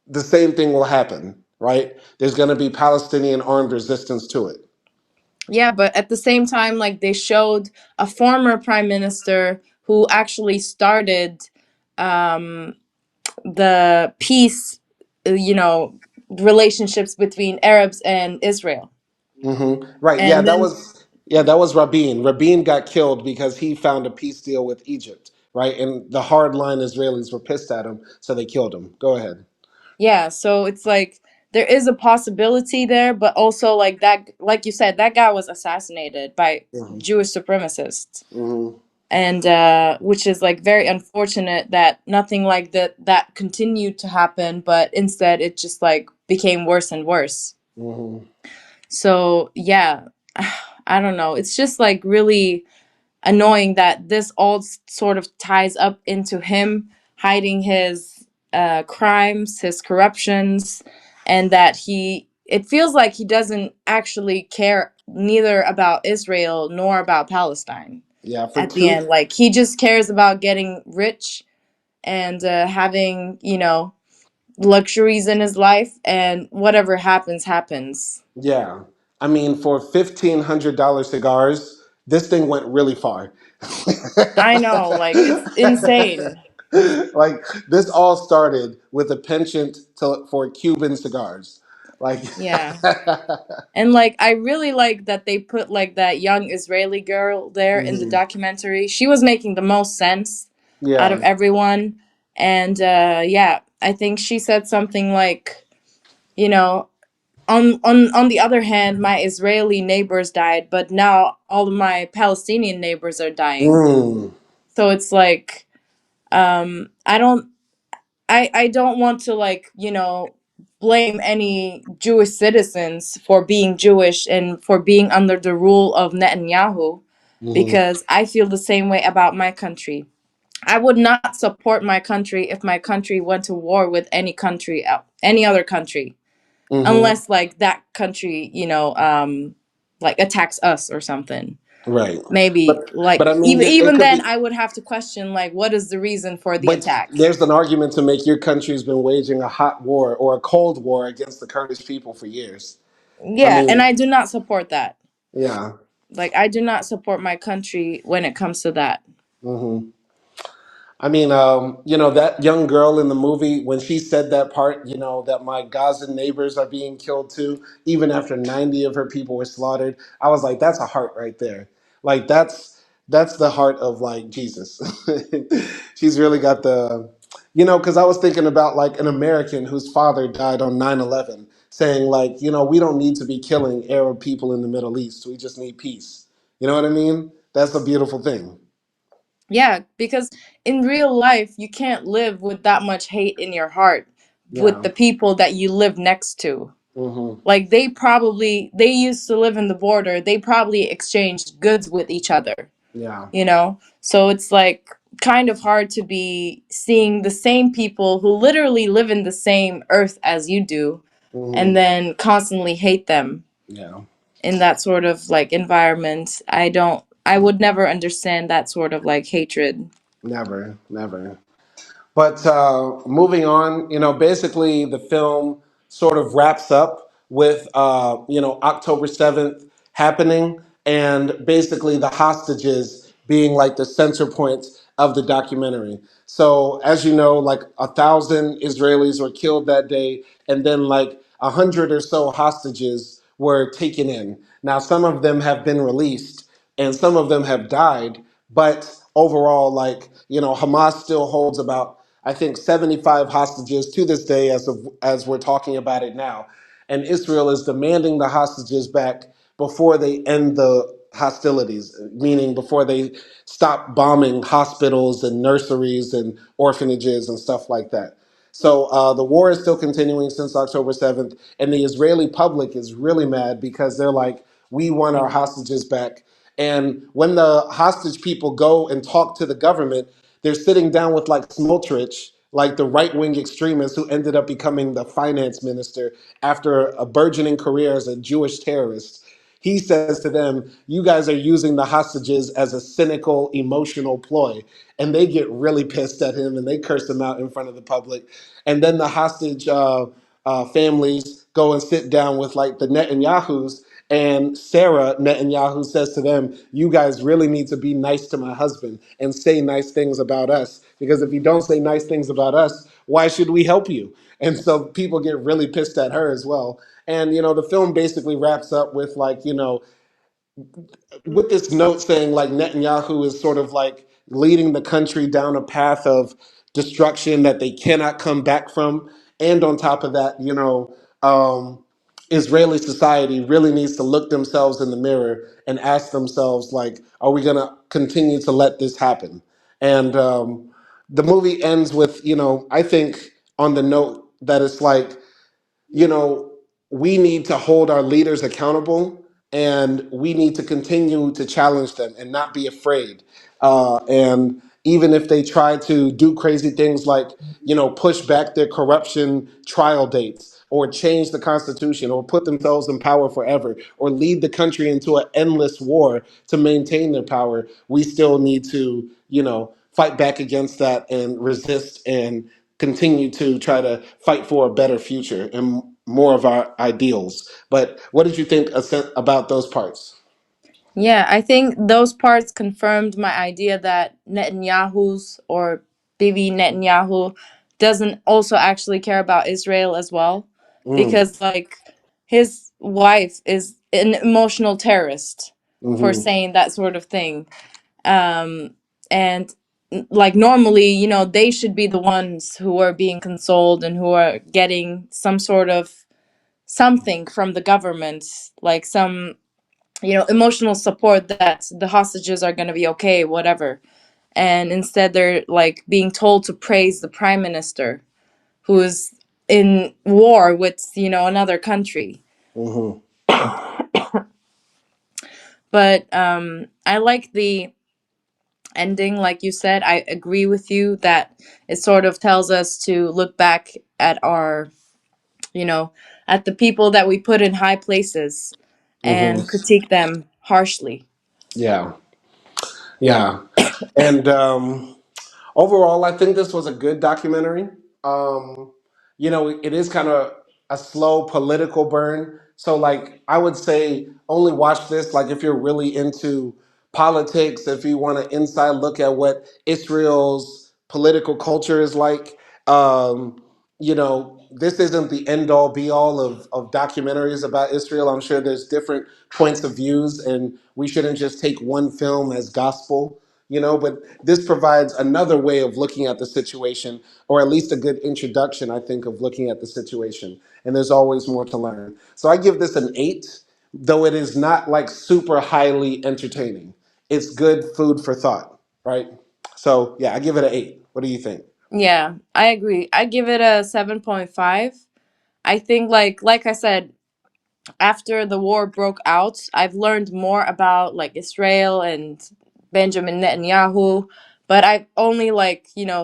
Speaker 1: the same thing will happen, right? There's going to be Palestinian armed resistance to it.
Speaker 2: Yeah, but at the same time, like they showed a former prime minister who actually started um, the peace, relationships between Arabs and Israel.
Speaker 1: Right. Yeah,
Speaker 2: And then,
Speaker 1: that was Rabin. Rabin got killed because he found a peace deal with Egypt, right? And the hardline Israelis were pissed at him, so they killed him. Go ahead.
Speaker 2: yeah, so it's like there is a possibility there, but also like that, like you said, that guy was assassinated by
Speaker 1: Hmm.
Speaker 2: Jewish supremacists.
Speaker 1: Hmm.
Speaker 2: And which is like very unfortunate that nothing like that continued to happen, but instead it just like became worse and worse.
Speaker 1: Hmm.
Speaker 2: So yeah, I don't know, it's just like really annoying that this all sort of ties up into him hiding his crimes, his corruptions, and that it feels like he doesn't actually care neither about Israel nor about Palestine
Speaker 1: Yeah, for
Speaker 2: at the
Speaker 1: two.
Speaker 2: end. Like he just cares about getting rich and having, luxuries in his life, and whatever happens, happens.
Speaker 1: Yeah, I mean, for $1,500 cigars, this thing went really far.
Speaker 2: I know, like it's insane.
Speaker 1: Like this all started with a penchant for Cuban cigars. Like,
Speaker 2: Yeah. And like I really like that they put like that young Israeli girl there in the
Speaker 1: mhm.
Speaker 2: documentary. She was making the most sense out of
Speaker 1: Yeah.
Speaker 2: everyone. And yeah, I think she said something like, you know, on the other hand, my Israeli neighbors died, but now all of my Palestinian neighbors are dying.
Speaker 1: Mm,
Speaker 2: So it's like, I don't, I don't want to, like, blame any Jewish citizens for being Jewish and for being under the rule of Netanyahu,
Speaker 1: hmm
Speaker 2: because I feel the same way about my country. I would not support my country if my country went to war with any country, any other country,
Speaker 1: hmm
Speaker 2: unless like that country, like attacks us or something.
Speaker 1: Right.
Speaker 2: Maybe
Speaker 1: But
Speaker 2: like
Speaker 1: but I mean, it
Speaker 2: even
Speaker 1: could
Speaker 2: then,
Speaker 1: be.
Speaker 2: I would have to question like what is the reason for the
Speaker 1: But
Speaker 2: attack.
Speaker 1: there's an argument to make your country's been waging a hot war or a cold war against the Kurdish people for years. I
Speaker 2: Yeah, and
Speaker 1: mean,
Speaker 2: I do not support that.
Speaker 1: yeah.
Speaker 2: Like I do not support my country when it comes to that.
Speaker 1: hmm I mean, that young girl in the movie, when she said that part, that my Gazan neighbors are being killed too, even after 90 of her people were slaughtered, I was like, that's a heart right there. Like, that's the heart of like Jesus. She's really got because I was thinking about like an American whose father died on 9/11, saying like, we don't need to be killing Arab people in the Middle East. We just need peace. You know what I mean? That's a beautiful thing.
Speaker 2: Yeah, because in real life, you can't live with that much hate in your heart with
Speaker 1: Yeah.
Speaker 2: the people that you live next to.
Speaker 1: hmm
Speaker 2: Like they used to live in the border. They probably exchanged goods with each other,
Speaker 1: Yeah.
Speaker 2: So it's like kind of hard to be seeing the same people who literally live in the same earth as you do and
Speaker 1: hmm
Speaker 2: then constantly hate them
Speaker 1: Yeah.
Speaker 2: in that sort of like environment. I would never understand that sort of like hatred.
Speaker 1: Never, never. But moving on, basically the film sort of wraps up with, October 7th happening and basically the hostages being like the center point of the documentary. So, as you know, like 1,000 Israelis were killed that day, and then like 100 or so hostages were taken in. Now, some of them have been released and some of them have died, but overall, like, Hamas still holds about, I think, 75 hostages to this day as we're talking about it now. And Israel is demanding the hostages back before they end the hostilities, meaning before they stop bombing hospitals and nurseries and orphanages and stuff like that. So the war is still continuing since October 7th, and the Israeli public is really mad because they're like, we want our hostages back. And when the hostage people go and talk to the government, they're sitting down with like Smotrich, like the right wing extremist who ended up becoming the finance minister after a burgeoning career as a Jewish terrorist. He says to them, you guys are using the hostages as a cynical, emotional ploy. And they get really pissed at him and they curse him out in front of the public. And then the hostage families go and sit down with like the Netanyahus. And Sarah Netanyahu says to them, you guys really need to be nice to my husband and say nice things about us. Because if you don't say nice things about us, why should we help you? And so people get really pissed at her as well. And, the film basically wraps up with like, with this note saying like Netanyahu is sort of like leading the country down a path of destruction that they cannot come back from. And on top of that, Israeli society really needs to look themselves in the mirror and ask themselves, like, are we going to continue to let this happen? And the movie ends with, I think on the note that it's like, you know, we need to hold our leaders accountable and we need to continue to challenge them and not be afraid. And even if they try to do crazy things like, push back their corruption trial dates or change the constitution or put themselves in power forever or lead the country into an endless war to maintain their power, we still need to, fight back against that and resist and continue to try to fight for a better future and more of our ideals. But what did you think about those parts?
Speaker 2: Yeah, I think those parts confirmed my idea that Netanyahu's or Bibi Netanyahu doesn't also actually care about Israel as well,
Speaker 1: Mm,
Speaker 2: because like his wife is an emotional terrorist for
Speaker 1: hmm
Speaker 2: saying that sort of thing. And like normally, they should be the ones who are being consoled and who are getting some sort of something from the government, like some, emotional support that the hostages are going to be okay, whatever. And instead they're like being told to praise the prime minister who is in war with, another country.
Speaker 1: Hmm.
Speaker 2: But I like the ending, like you said. I agree with you that it sort of tells us to look back at our, you know, at the people that we put in high places
Speaker 1: Hmm.
Speaker 2: and critique them harshly.
Speaker 1: Yeah. Yeah. And overall, I think this was a good documentary. Um, it is kind of a slow political burn. So, like, I would say only watch this, like, if you're really into politics, if you want an inside look at what Israel's political culture is like. This isn't the end all be all of documentaries about Israel. I'm sure there's different points of views, and we shouldn't just take one film as gospel. But this provides another way of looking at the situation, or at least a good introduction, I think, of looking at the situation. And there's always more to learn. So I give this an 8, though it is not like super highly entertaining. It's good food for thought, right? So yeah, I give it an 8. What do you think?
Speaker 2: Yeah, I agree. I give it a 7.5. I think, like I said, after the war broke out, I've learned more about like Israel and Benjamin Netanyahu, but I've only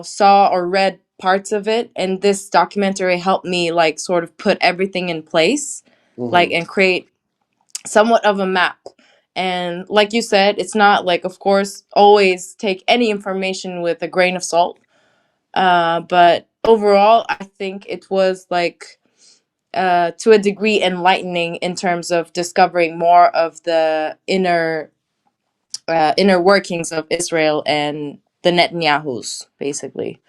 Speaker 2: saw or read parts of it, and this documentary helped me like sort of put everything in place, like,
Speaker 1: Hmm.
Speaker 2: and create somewhat of a map. And like you said, it's not like, of course, always take any information with a grain of salt. But overall, I think it was like, to a degree, enlightening in terms of discovering more of the inner workings of Israel and the Netanyahus, basically.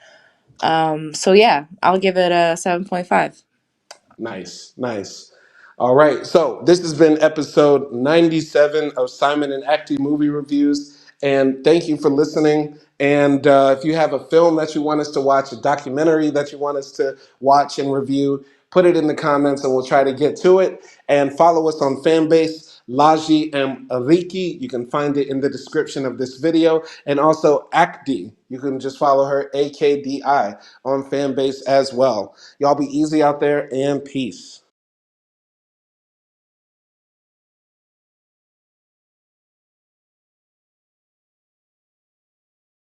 Speaker 2: So yeah, I'll give it a 7.5.
Speaker 1: Nice, nice. All right, so this has been episode 97 of Simon and Akdi Movie Reviews, and thank you for listening. And if you have a film that you want us to watch, a documentary that you want us to watch and review, put it in the comments and we'll try to get to it. And follow us on Fanbase, Laji and Ariki. You can find it in the description of this video. And also Akdi. You can just follow her, AKDI, on Fanbase as well. Y'all be easy out there, and peace.